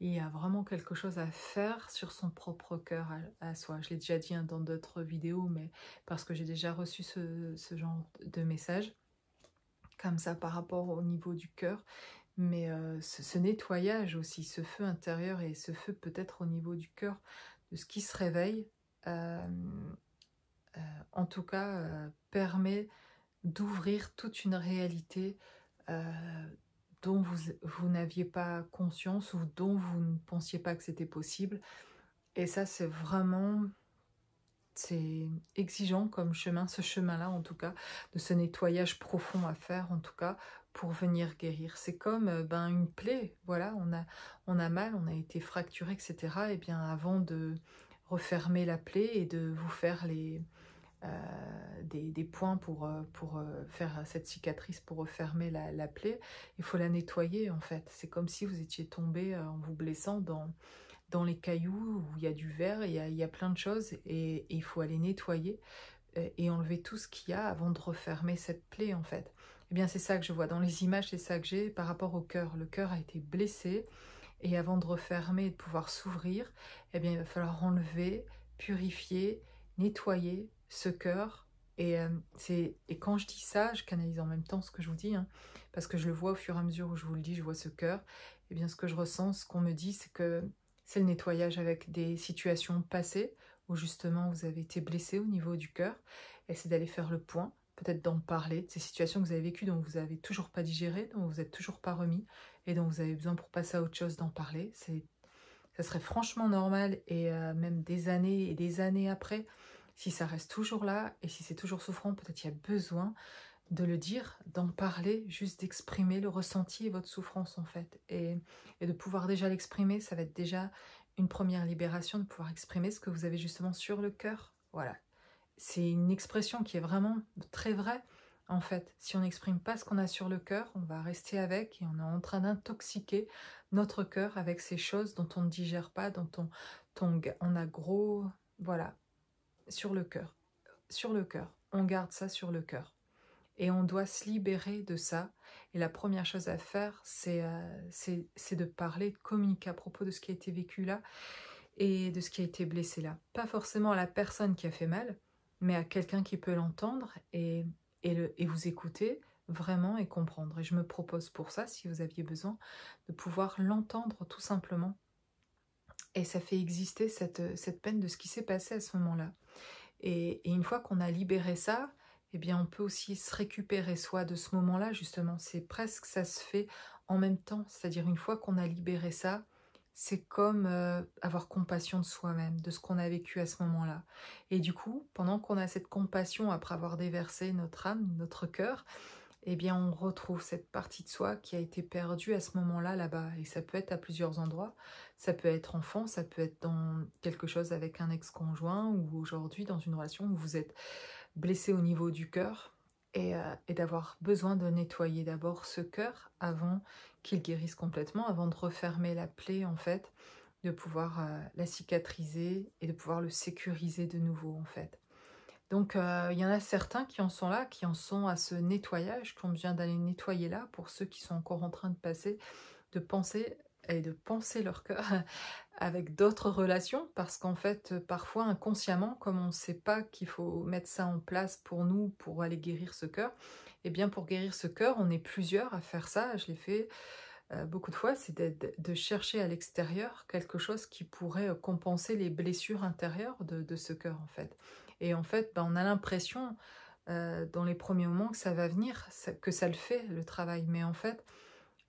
il y a vraiment quelque chose à faire sur son propre cœur à soi. Je l'ai déjà dit dans d'autres vidéos, mais parce que j'ai déjà reçu ce genre de message, comme ça, par rapport au niveau du cœur. Mais ce nettoyage aussi, ce feu intérieur, et ce feu peut-être au niveau du cœur, de ce qui se réveille, en tout cas, permet d'ouvrir toute une réalité dont vous n'aviez pas conscience ou dont vous ne pensiez pas que c'était possible. Et ça, c'est exigeant comme chemin, ce chemin-là en tout cas, de ce nettoyage profond à faire en tout cas, pour venir guérir. C'est comme une plaie, voilà, on a mal, on a été fracturé, etc. Et bien avant de refermer la plaie et de vous faire des points pour faire cette cicatrice, pour refermer la plaie, il faut la nettoyer en fait. C'est comme si vous étiez tombé en vous blessant dans les cailloux où il y a du verre, il y a plein de choses et il faut aller nettoyer et enlever tout ce qu'il y a avant de refermer cette plaie en fait. Eh bien c'est ça que je vois dans les images, c'est ça que j'ai par rapport au cœur. Le cœur a été blessé et avant de refermer et de pouvoir s'ouvrir, eh bien il va falloir enlever, purifier, nettoyer ce cœur. Et quand je dis ça, je canalise en même temps ce que je vous dis, hein, parce que je le vois au fur et à mesure où je vous le dis, je vois ce cœur. Eh bien ce que je ressens, ce qu'on me dit, c'est que c'est le nettoyage avec des situations passées où justement vous avez été blessé au niveau du cœur. Et c'est d'aller faire le point, peut-être d'en parler, de ces situations que vous avez vécues, dont vous n'avez toujours pas digéré, dont vous n'êtes toujours pas remis, et dont vous avez besoin pour passer à autre chose d'en parler. Ça serait franchement normal, et même des années et des années après, si ça reste toujours là, et si c'est toujours souffrant, peut-être il y a besoin de le dire, d'en parler, juste d'exprimer le ressenti et votre souffrance en fait. Et de pouvoir déjà l'exprimer, ça va être déjà une première libération, de pouvoir exprimer ce que vous avez justement sur le cœur. Voilà. C'est une expression qui est vraiment très vraie. En fait, si on n'exprime pas ce qu'on a sur le cœur, on va rester avec et on est en train d'intoxiquer notre cœur avec ces choses dont on ne digère pas, dont on a gros, voilà, sur le cœur. Sur le cœur. On garde ça sur le cœur. Et on doit se libérer de ça. Et la première chose à faire, c'est de parler, de communiquer à propos de ce qui a été vécu là et de ce qui a été blessé là. Pas forcément à la personne qui a fait mal, mais à quelqu'un qui peut l'entendre et vous écouter vraiment et comprendre. Et je me propose pour ça, si vous aviez besoin, de pouvoir l'entendre tout simplement. Et ça fait exister cette peine de ce qui s'est passé à ce moment-là. Et une fois qu'on a libéré ça, eh bien on peut aussi se récupérer soi de ce moment-là, justement. C'est presque, ça se fait en même temps. C'est-à-dire une fois qu'on a libéré ça, c'est comme avoir compassion de soi-même, de ce qu'on a vécu à ce moment-là. Et du coup, pendant qu'on a cette compassion, après avoir déversé notre âme, notre cœur, eh bien on retrouve cette partie de soi qui a été perdue à ce moment-là, là-bas. Et ça peut être à plusieurs endroits. Ça peut être enfant, ça peut être dans quelque chose avec un ex-conjoint, ou aujourd'hui dans une relation où vous êtes blessé au niveau du cœur, et d'avoir besoin de nettoyer d'abord ce cœur avant qu'il guérisse complètement, avant de refermer la plaie en fait, de pouvoir la cicatriser et de pouvoir le sécuriser de nouveau en fait. Donc il y en a certains qui en sont là, qui en sont à ce nettoyage, qui ont besoin d'aller nettoyer là, pour ceux qui sont encore en train de passer, de penser leur cœur avec d'autres relations, parce qu'en fait, parfois inconsciemment, comme on ne sait pas qu'il faut mettre ça en place pour nous, pour aller guérir ce cœur, et bien pour guérir ce cœur, on est plusieurs à faire ça, je l'ai fait beaucoup de fois, c'est de chercher à l'extérieur quelque chose qui pourrait compenser les blessures intérieures de ce cœur en fait. Et en fait, on a l'impression dans les premiers moments que ça va venir, que ça le fait, le travail, mais en fait,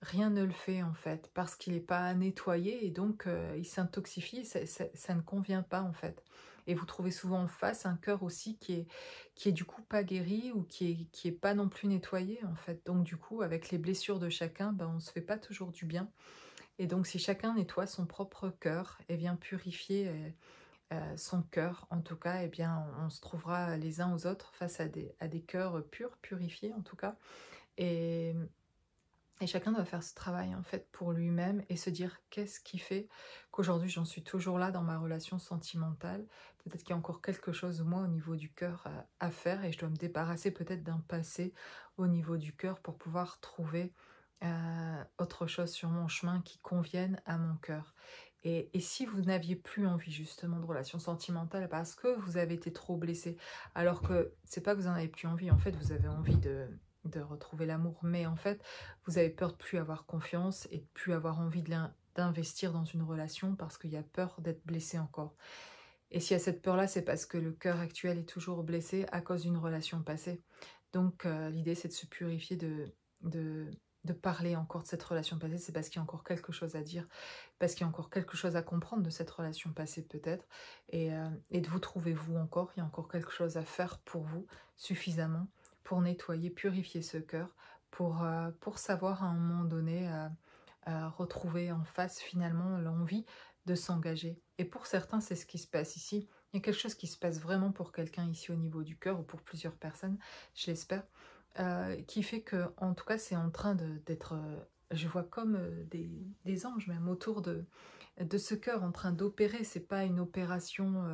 rien ne le fait en fait, parce qu'il n'est pas nettoyé et donc il s'intoxifie, ça ne convient pas en fait. Et vous trouvez souvent en face un cœur aussi qui est du coup pas guéri, ou qui est pas non plus nettoyé en fait. Donc du coup, avec les blessures de chacun, on se fait pas toujours du bien. Et donc si chacun nettoie son propre cœur et vient purifier son cœur, en tout cas, on se trouvera les uns aux autres face à des cœurs purs, purifiés en tout cas. Et chacun doit faire ce travail en fait pour lui-même et se dire qu'est-ce qui fait qu'aujourd'hui j'en suis toujours là dans ma relation sentimentale. Peut-être qu'il y a encore quelque chose moi au niveau du cœur à faire, et je dois me débarrasser peut-être d'un passé au niveau du cœur pour pouvoir trouver autre chose sur mon chemin qui convienne à mon cœur. Et si vous n'aviez plus envie justement de relation sentimentale parce que vous avez été trop blessé, alors que c'est pas que vous en avez plus envie, en fait vous avez envie de retrouver l'amour, mais en fait vous avez peur de plus avoir confiance et de plus avoir envie d'investir dans une relation parce qu'il y a peur d'être blessé encore. Et s'il y a cette peur-là, c'est parce que le cœur actuel est toujours blessé à cause d'une relation passée. Donc l'idée, c'est de se purifier, de, de parler encore de cette relation passée. C'est parce qu'il y a encore quelque chose à dire, parce qu'il y a encore quelque chose à comprendre de cette relation passée peut-être. Et de vous trouver vous encore. Il y a encore quelque chose à faire pour vous suffisamment pour nettoyer, purifier ce cœur, pour savoir à un moment donné retrouver en face finalement l'envie de s'engager. Et pour certains, c'est ce qui se passe ici. Il y a quelque chose qui se passe vraiment pour quelqu'un ici au niveau du cœur, ou pour plusieurs personnes, je l'espère, qui fait que, en tout cas, c'est en train d'être, je vois comme des anges même autour de ce cœur en train d'opérer. C'est pas une opération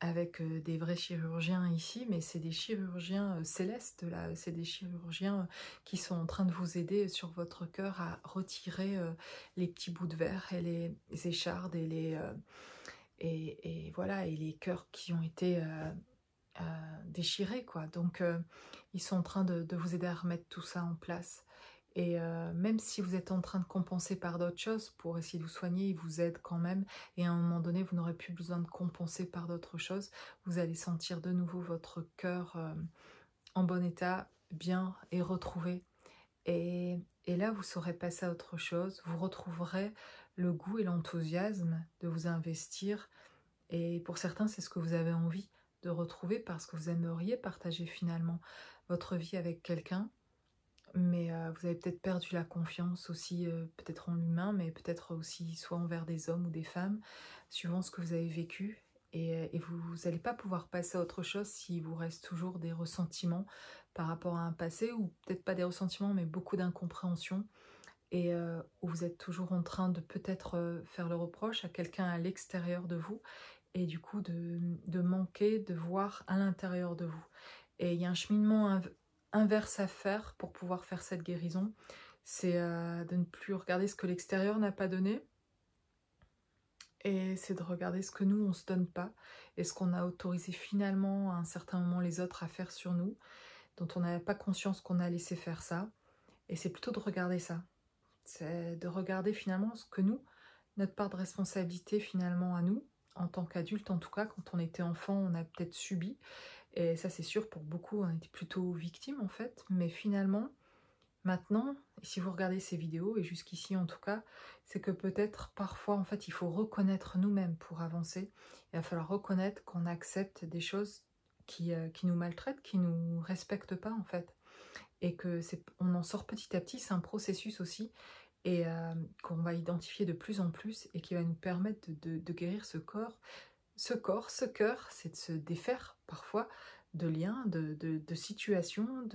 avec des vrais chirurgiens ici, mais c'est des chirurgiens célestes, là, c'est des chirurgiens qui sont en train de vous aider sur votre cœur à retirer les petits bouts de verre et les échardes et voilà, et les cœurs qui ont été déchirés, quoi. Donc, ils sont en train de vous aider à remettre tout ça en place. Et même si vous êtes en train de compenser par d'autres choses pour essayer de vous soigner, ils vous aident quand même. Et à un moment donné, vous n'aurez plus besoin de compenser par d'autres choses. Vous allez sentir de nouveau votre cœur en bon état, bien et retrouvé. Et là, vous saurez passer à autre chose. Vous retrouverez le goût et l'enthousiasme de vous investir. Et pour certains, c'est ce que vous avez envie de retrouver parce que vous aimeriez partager finalement votre vie avec quelqu'un. Mais vous avez peut-être perdu la confiance aussi, peut-être en l'humain, mais peut-être aussi soit envers des hommes ou des femmes, suivant ce que vous avez vécu. Et vous n'allez pas pouvoir passer à autre chose s'il vous reste toujours des ressentiments par rapport à un passé, ou peut-être pas des ressentiments, mais beaucoup d'incompréhension. Et où vous êtes toujours en train de peut-être faire le reproche à quelqu'un à l'extérieur de vous, et du coup de manquer de voir à l'intérieur de vous. Et il y a un cheminement inverse à faire pour pouvoir faire cette guérison, c'est de ne plus regarder ce que l'extérieur n'a pas donné, et c'est de regarder ce que nous on se donne pas, et ce qu'on a autorisé finalement à un certain moment les autres à faire sur nous, dont on n'avait pas conscience qu'on a laissé faire ça. Et c'est plutôt de regarder ça, c'est de regarder finalement ce que nous, notre part de responsabilité finalement à nous, en tant qu'adulte en tout cas. Quand on était enfant, on a peut-être subi, et ça c'est sûr, pour beaucoup on était plutôt victime en fait, mais finalement maintenant, si vous regardez ces vidéos, et jusqu'ici en tout cas, c'est que peut-être parfois en fait il faut reconnaître nous-mêmes pour avancer. Il va falloir reconnaître qu'on accepte des choses qui nous maltraitent, qui nous respectent pas en fait, et que on en sort petit à petit. C'est un processus aussi, et qu'on va identifier de plus en plus, et qui va nous permettre de guérir ce corps, ce cœur. C'est de se défaire parfois de liens, de situations,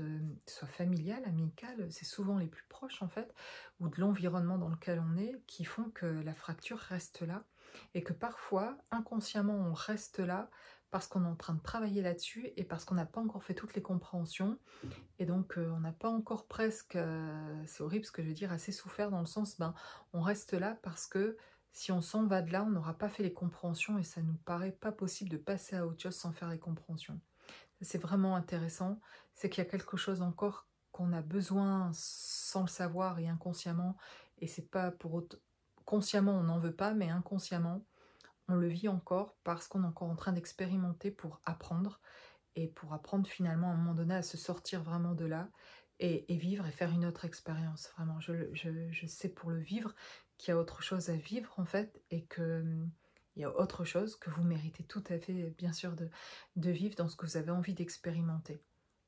soit familiales, amicales, c'est souvent les plus proches en fait, ou de l'environnement dans lequel on est, qui font que la fracture reste là, et que parfois, inconsciemment, on reste là parce qu'on est en train de travailler là-dessus, et parce qu'on n'a pas encore fait toutes les compréhensions, et donc on n'a pas encore presque, c'est horrible ce que je veux dire, assez souffert, dans le sens, ben, on reste là parce que si on s'en va de là, on n'aura pas fait les compréhensions, et ça nous paraît pas possible de passer à autre chose sans faire les compréhensions. C'est vraiment intéressant, c'est qu'il y a quelque chose encore qu'on a besoin sans le savoir et inconsciemment, et c'est pas pour autre... Consciemment on n'en veut pas, mais inconsciemment on le vit encore parce qu'on est encore en train d'expérimenter pour apprendre, et pour apprendre finalement à un moment donné à se sortir vraiment de là, et vivre et faire une autre expérience. Vraiment, je sais pour le vivre qu'il y a autre chose à vivre en fait, et que il y a autre chose que vous méritez tout à fait, bien sûr, de vivre dans ce que vous avez envie d'expérimenter.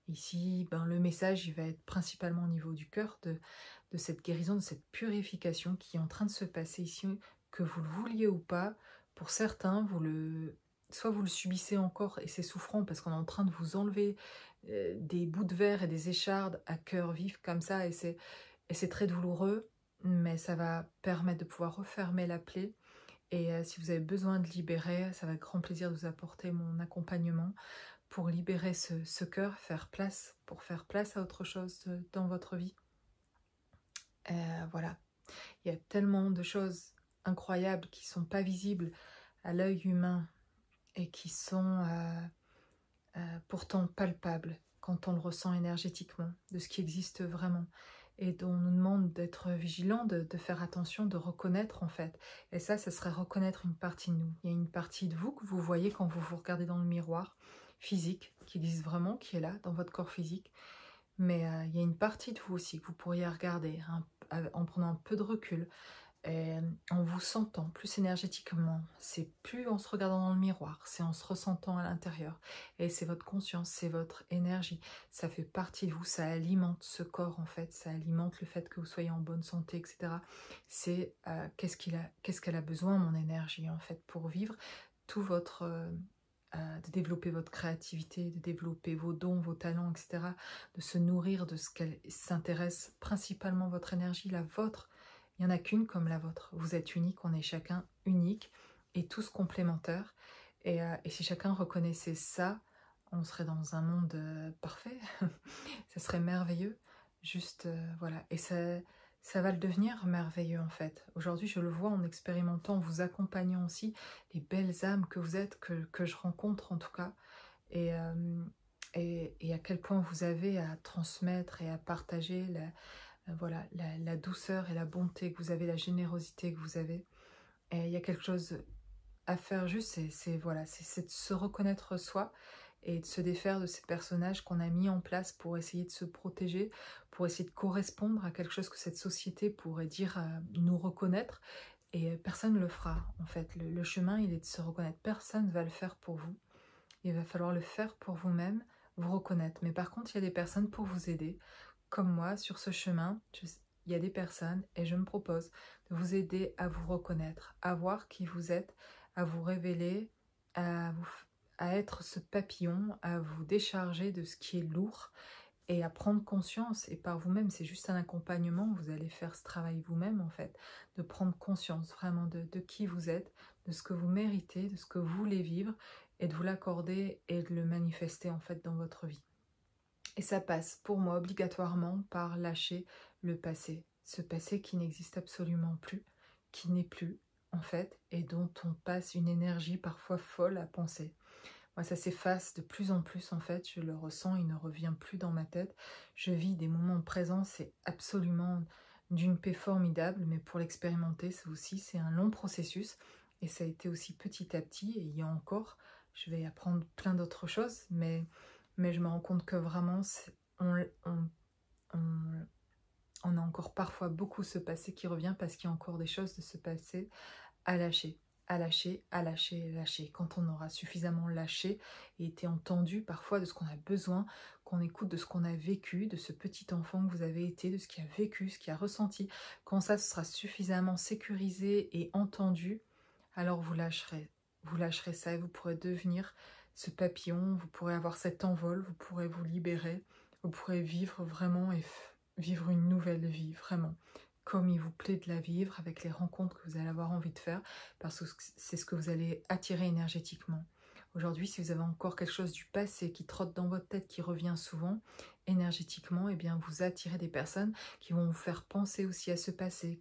Ici, ben, le message il va être principalement au niveau du cœur, de cette guérison, de cette purification qui est en train de se passer ici, que vous le vouliez ou pas. Pour certains, soit vous le subissez encore, et c'est souffrant parce qu'on est en train de vous enlever des bouts de verre et des échardes à cœur vif comme ça, et c'est très douloureux, mais ça va permettre de pouvoir refermer la plaie. Et si vous avez besoin de libérer, ça va être grand plaisir de vous apporter mon accompagnement pour libérer ce cœur, pour faire place à autre chose dans votre vie. Voilà, il y a tellement de choses incroyables qui ne sont pas visibles à l'œil humain, et qui sont pourtant palpables quand on le ressent énergétiquement, de ce qui existe vraiment. et dont on nous demande d'être vigilant, de faire attention, de reconnaître en fait. Et ça serait reconnaître une partie de nous. Il y a une partie de vous que vous voyez quand vous vous regardez dans le miroir physique, qui existe vraiment, qui est là, dans votre corps physique. Mais il y a une partie de vous aussi que vous pourriez regarder en prenant un peu de recul, et en vous sentant plus énergétiquement. C'est plus en se regardant dans le miroir, c'est en se ressentant à l'intérieur. Et c'est votre conscience, c'est votre énergie. Ça fait partie de vous, ça alimente ce corps en fait, ça alimente le fait que vous soyez en bonne santé, etc. C'est qu'est-ce qu'elle a besoin, mon énergie en fait, pour vivre tout votre... de développer votre créativité, de développer vos dons, vos talents, etc. De se nourrir de ce qu'elle s'intéresse, principalement votre énergie, la vôtre. Il n'y en a qu'une comme la vôtre. Vous êtes unique, on est chacun unique et tous complémentaires. Et si chacun reconnaissait ça, on serait dans un monde parfait. Ça serait merveilleux. Juste, voilà. Et ça va le devenir merveilleux en fait. Aujourd'hui, je le vois en expérimentant, en vous accompagnant aussi, les belles âmes que vous êtes, que je rencontre en tout cas. Et, et à quel point vous avez à transmettre et à partager voilà, la douceur et la bonté que vous avez, la générosité que vous avez. Et il y a quelque chose à faire juste, voilà, c'est de se reconnaître soi et de se défaire de ces personnages qu'on a mis en place pour essayer de se protéger, pour essayer de correspondre à quelque chose que cette société pourrait dire nous reconnaître. Et personne ne le fera, en fait. Le chemin, il est de se reconnaître. Personne ne va le faire pour vous. Il va falloir le faire pour vous-même, vous reconnaître. Mais par contre, il y a des personnes pour vous aider. Comme moi, sur ce chemin, il y a des personnes et je me propose de vous aider à vous reconnaître, à voir qui vous êtes, à vous révéler, à être ce papillon, à vous décharger de ce qui est lourd et à prendre conscience. Et par vous-même, c'est juste un accompagnement, vous allez faire ce travail vous-même en fait, de prendre conscience vraiment de qui vous êtes, de ce que vous méritez, de ce que vous voulez vivre et de vous l'accorder et de le manifester en fait dans votre vie. Et ça passe pour moi obligatoirement par lâcher le passé. Ce passé qui n'existe absolument plus, qui n'est plus en fait, et dont on passe une énergie parfois folle à penser. Moi, ça s'efface de plus en plus en fait, je le ressens, il ne revient plus dans ma tête. Je vis des moments présents, c'est absolument d'une paix formidable, mais pour l'expérimenter, c'est un long processus. Et ça a été aussi petit à petit, et il y a encore, je vais apprendre plein d'autres choses, mais je me rends compte que vraiment, on, on a encore parfois beaucoup ce passé qui revient parce qu'il y a encore des choses de ce passé à lâcher, à lâcher, à lâcher, à lâcher. Quand on aura suffisamment lâché et été entendu parfois de ce qu'on a besoin, qu'on écoute de ce qu'on a vécu, de ce petit enfant que vous avez été, de ce qu'il a vécu, ce qu'il a ressenti, quand ça sera suffisamment sécurisé et entendu, alors vous lâcherez ça et vous pourrez devenir ce papillon, vous pourrez avoir cet envol, vous pourrez vous libérer, vous pourrez vivre vraiment et vivre une nouvelle vie, vraiment, comme il vous plaît de la vivre, avec les rencontres que vous allez avoir envie de faire, parce que c'est ce que vous allez attirer énergétiquement. Aujourd'hui, si vous avez encore quelque chose du passé qui trotte dans votre tête, qui revient souvent, énergétiquement, eh bien vous attirez des personnes qui vont vous faire penser aussi à ce passé,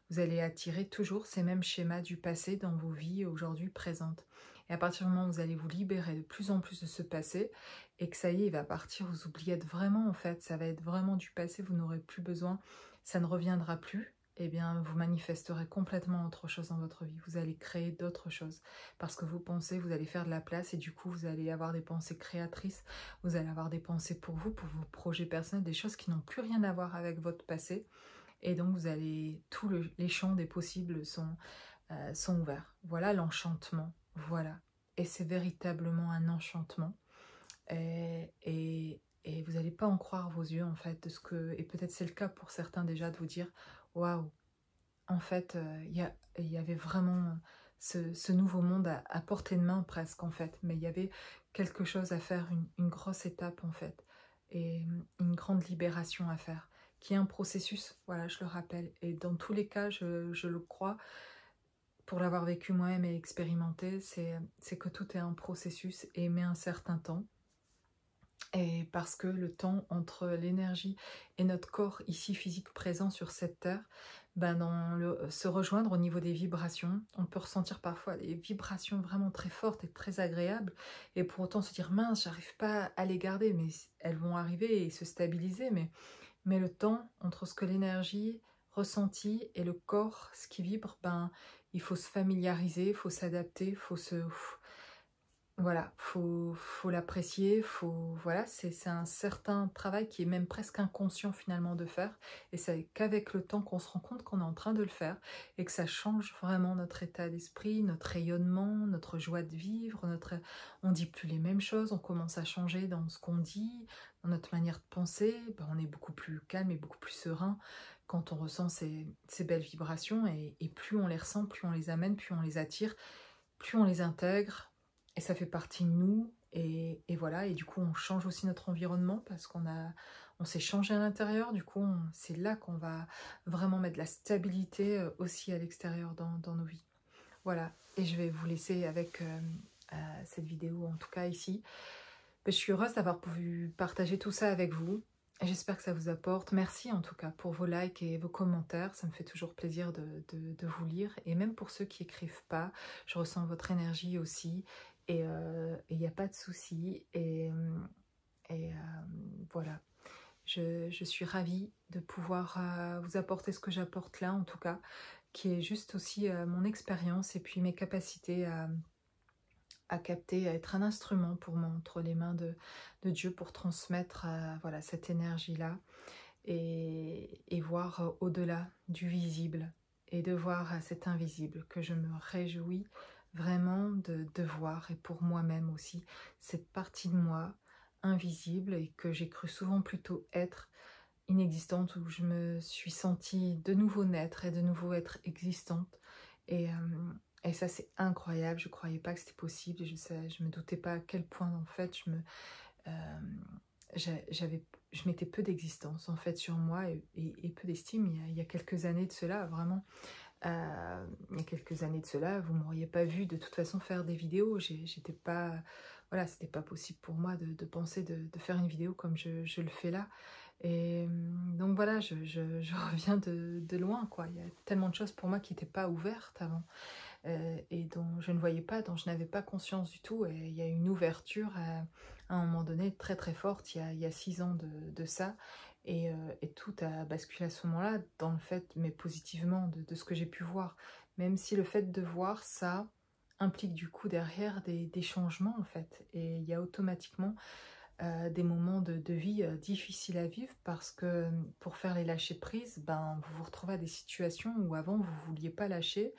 vous allez attirer toujours ces mêmes schémas du passé dans vos vies aujourd'hui présentes. Et à partir du moment où vous allez vous libérer de plus en plus de ce passé, et que ça y est, il va partir, vous oubliez vraiment en fait, ça va être vraiment du passé, vous n'aurez plus besoin, ça ne reviendra plus, eh bien vous manifesterez complètement autre chose dans votre vie. Vous allez créer d'autres choses. Parce que vous pensez, vous allez faire de la place et du coup vous allez avoir des pensées créatrices, vous allez avoir des pensées pour vous, pour vos projets personnels, des choses qui n'ont plus rien à voir avec votre passé. Et donc vous allez, les champs des possibles sont ouverts. Voilà l'enchantement, voilà. Et c'est véritablement un enchantement. Et vous n'allez pas en croire vos yeux en fait, et peut-être c'est le cas pour certains déjà de vous dire waouh, en fait il y avait vraiment ce nouveau monde à portée de main presque en fait, mais il y avait quelque chose à faire, une grosse étape en fait, et une grande libération à faire, qui est un processus, voilà, je le rappelle, et dans tous les cas je le crois, pour l'avoir vécu moi-même et expérimenté, c'est que tout est un processus et met un certain temps. Et parce que le temps entre l'énergie et notre corps ici physique présent sur cette terre, se rejoindre au niveau des vibrations, on peut ressentir parfois des vibrations vraiment très fortes et très agréables, et pour autant se dire mince, j'arrive pas à les garder, mais elles vont arriver et se stabiliser, mais le temps entre ce que l'énergie ressentie et le corps, ce qui vibre, ben, il faut se familiariser, il faut s'adapter, voilà, faut l'apprécier, voilà, c'est un certain travail qui est même presque inconscient finalement de faire, et c'est qu'avec le temps qu'on se rend compte qu'on est en train de le faire, et que ça change vraiment notre état d'esprit, notre rayonnement, notre joie de vivre, on dit plus les mêmes choses, on commence à changer dans ce qu'on dit, dans notre manière de penser, ben, on est beaucoup plus calme et beaucoup plus serein quand on ressent ces belles vibrations, et plus on les ressent, plus on les amène, plus on les attire, plus on les intègre, et ça fait partie de nous, et voilà, et du coup on change aussi notre environnement parce on s'est changé à l'intérieur, du coup c'est là qu'on va vraiment mettre de la stabilité aussi à l'extérieur dans nos vies. Voilà, et je vais vous laisser avec cette vidéo, en tout cas ici. Je suis heureuse d'avoir pu partager tout ça avec vous. J'espère que ça vous apporte. Merci en tout cas pour vos likes et vos commentaires. Ça me fait toujours plaisir de vous lire. Et même pour ceux qui n'écrivent pas, je ressens votre énergie aussi. Et il n'y a pas de souci. Et voilà. Je suis ravie de pouvoir vous apporter ce que j'apporte là, en tout cas, qui est juste aussi mon expérience et puis mes capacités à capter, à être un instrument pour moi entre les mains de Dieu, pour transmettre voilà, cette énergie-là, et voir au-delà du visible, et de voir cet invisible que je me réjouis vraiment de voir, et pour moi-même aussi, cette partie de moi invisible et que j'ai cru souvent plutôt être inexistante, où je me suis sentie de nouveau naître et de nouveau être existante. Et ça, c'est incroyable. Je ne croyais pas que c'était possible. Et je me doutais pas à quel point, en fait, euh, je mettais peu d'existence, en fait, sur moi, et peu d'estime. Il y a quelques années de cela, vraiment. Il y a quelques années de cela, vous ne m'auriez pas vu de toute façon faire des vidéos. J'étais pas... Voilà, c'était pas possible pour moi de penser de faire une vidéo comme je le fais là. Et donc voilà, je reviens de loin, quoi. Il y a tellement de choses pour moi qui n'étaient pas ouvertes avant, et dont je ne voyais pas, dont je n'avais pas conscience du tout. Et il y a une ouverture à un moment donné très très forte, il y a 6 ans de ça. Et tout a basculé à ce moment-là, dans le fait, mais positivement, de ce que j'ai pu voir. Même si le fait de voir ça implique du coup derrière des changements, en fait. Et il y a automatiquement des moments de vie difficiles à vivre, parce que pour faire les lâcher prise, ben, vous vous retrouvez à des situations où avant vous ne vouliez pas lâcher,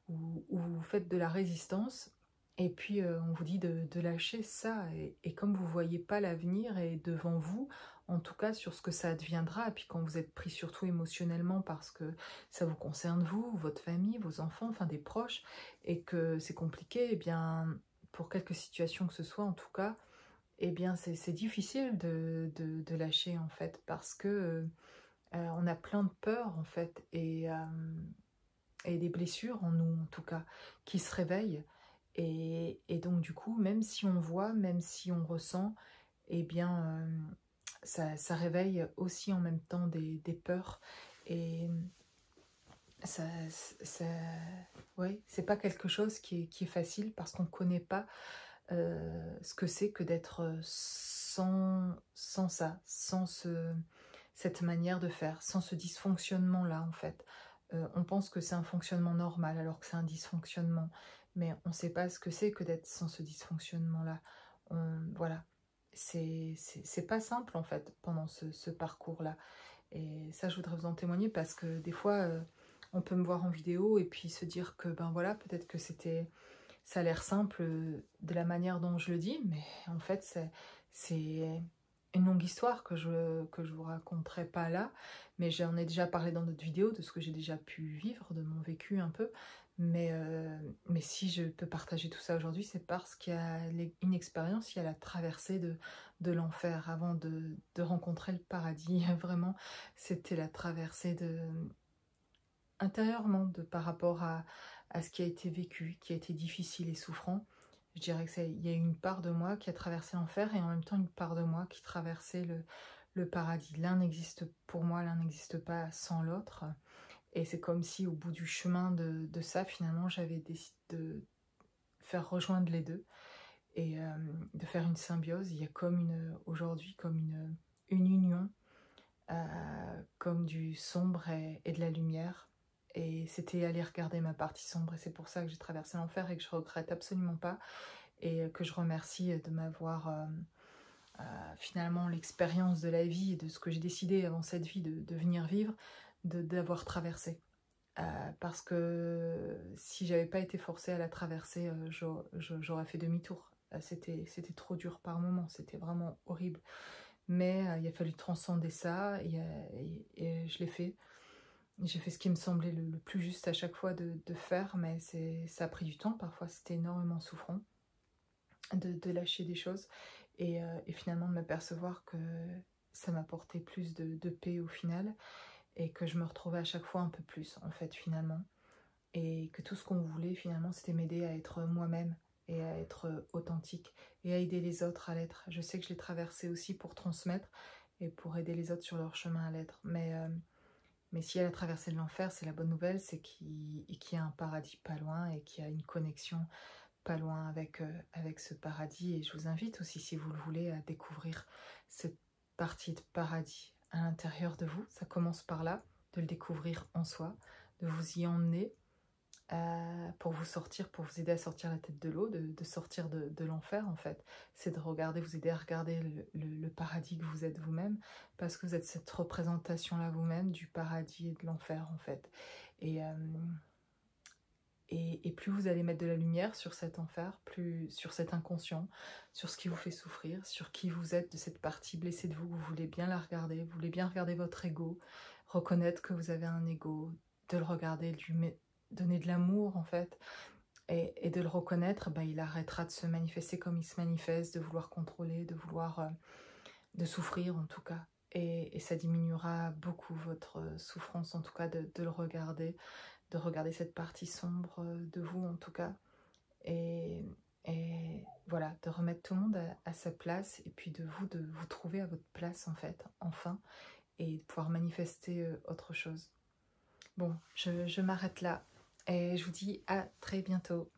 où vous faites de la résistance, et puis on vous dit de lâcher ça, et comme vous ne voyez pas l'avenir et devant vous, en tout cas sur ce que ça deviendra, et puis quand vous êtes pris surtout émotionnellement parce que ça vous concerne vous, votre famille, vos enfants, enfin des proches, et que c'est compliqué, et bien pour quelques situations que ce soit en tout cas, eh bien c'est difficile de lâcher, en fait, parce que on a plein de peurs, en fait, et des blessures en nous, en tout cas, qui se réveillent. Et donc du coup, même si on voit, même si on ressent, eh bien ça réveille aussi en même temps des peurs. Et ça, ça ouais, c'est pas quelque chose qui est facile, parce qu'on connaît pas ce que c'est que d'être sans ça, sans cette manière de faire, sans ce dysfonctionnement-là, en fait. On pense que c'est un fonctionnement normal alors que c'est un dysfonctionnement, mais on ne sait pas ce que c'est que d'être sans ce dysfonctionnement-là. Voilà, c'est pas simple, en fait, pendant ce parcours-là. Et ça, je voudrais vous en témoigner, parce que des fois, on peut me voir en vidéo et puis se dire que, ben voilà, peut-être que ça a l'air simple de la manière dont je le dis, mais en fait, c'est une longue histoire que je vous raconterai pas là, mais j'en ai déjà parlé dans d'autres vidéos, de ce que j'ai déjà pu vivre, de mon vécu un peu. Mais si je peux partager tout ça aujourd'hui, c'est parce qu'il y a une expérience, il y a la traversée de l'enfer avant de rencontrer le paradis. Vraiment, c'était la traversée intérieurement, par rapport à ce qui a été vécu, qui a été difficile et souffrant. Je dirais il y a une part de moi qui a traversé l'enfer, et en même temps une part de moi qui traversait le paradis. L'un n'existe, pour moi, l'un n'existe pas sans l'autre. Et c'est comme si au bout du chemin de ça, finalement, j'avais décidé de faire rejoindre les deux, et de faire une symbiose. Il y a comme aujourd'hui comme une union comme du sombre et de la lumière. Et c'était aller regarder ma partie sombre, et c'est pour ça que j'ai traversé l'enfer et que je regrette absolument pas, et que je remercie de m'avoir finalement l'expérience de la vie et de ce que j'ai décidé avant cette vie de venir vivre, d'avoir traversé. Parce que si j'avais pas été forcée à la traverser, j'aurais fait demi-tour. C'était trop dur par moments, c'était vraiment horrible. Mais il a fallu transcender ça, et je l'ai fait. J'ai fait ce qui me semblait le plus juste à chaque fois de faire, mais ça a pris du temps, parfois c'était énormément souffrant de lâcher des choses, et finalement de m'apercevoir que ça m'apportait plus de paix au final, et que je me retrouvais à chaque fois un peu plus en fait finalement, et que tout ce qu'on voulait finalement c'était m'aider à être moi-même et à être authentique et à aider les autres à l'être. Je sais que je l'ai traversé aussi pour transmettre et pour aider les autres sur leur chemin à l'être, mais si elle a traversé de l'enfer, c'est la bonne nouvelle, c'est qu'il y a un paradis pas loin et qu'il y a une connexion pas loin avec ce paradis. Et je vous invite aussi, si vous le voulez, à découvrir cette partie de paradis à l'intérieur de vous. Ça commence par là, de le découvrir en soi, de vous y emmener pour vous sortir, pour vous aider à sortir la tête de l'eau, de sortir de l'enfer en fait. C'est de regarder, vous aider à regarder le paradis que vous êtes vous-même, parce que vous êtes cette représentation-là vous-même du paradis et de l'enfer en fait. Et, et plus vous allez mettre de la lumière sur cet enfer, plus sur cet inconscient, sur ce qui vous fait souffrir, sur qui vous êtes, de cette partie blessée de vous, vous voulez bien la regarder, vous voulez bien regarder votre ego, reconnaître que vous avez un ego, de le regarder, de lui donner de l'amour en fait, et de le reconnaître, bah, il arrêtera de se manifester comme il se manifeste, de vouloir contrôler, de vouloir, de souffrir en tout cas. Et ça diminuera beaucoup votre souffrance, en tout cas de le regarder, de regarder cette partie sombre de vous en tout cas, et voilà, de remettre tout le monde à sa place, et puis de vous trouver à votre place en fait, enfin, et de pouvoir manifester autre chose. Bon, je m'arrête là, et je vous dis à très bientôt.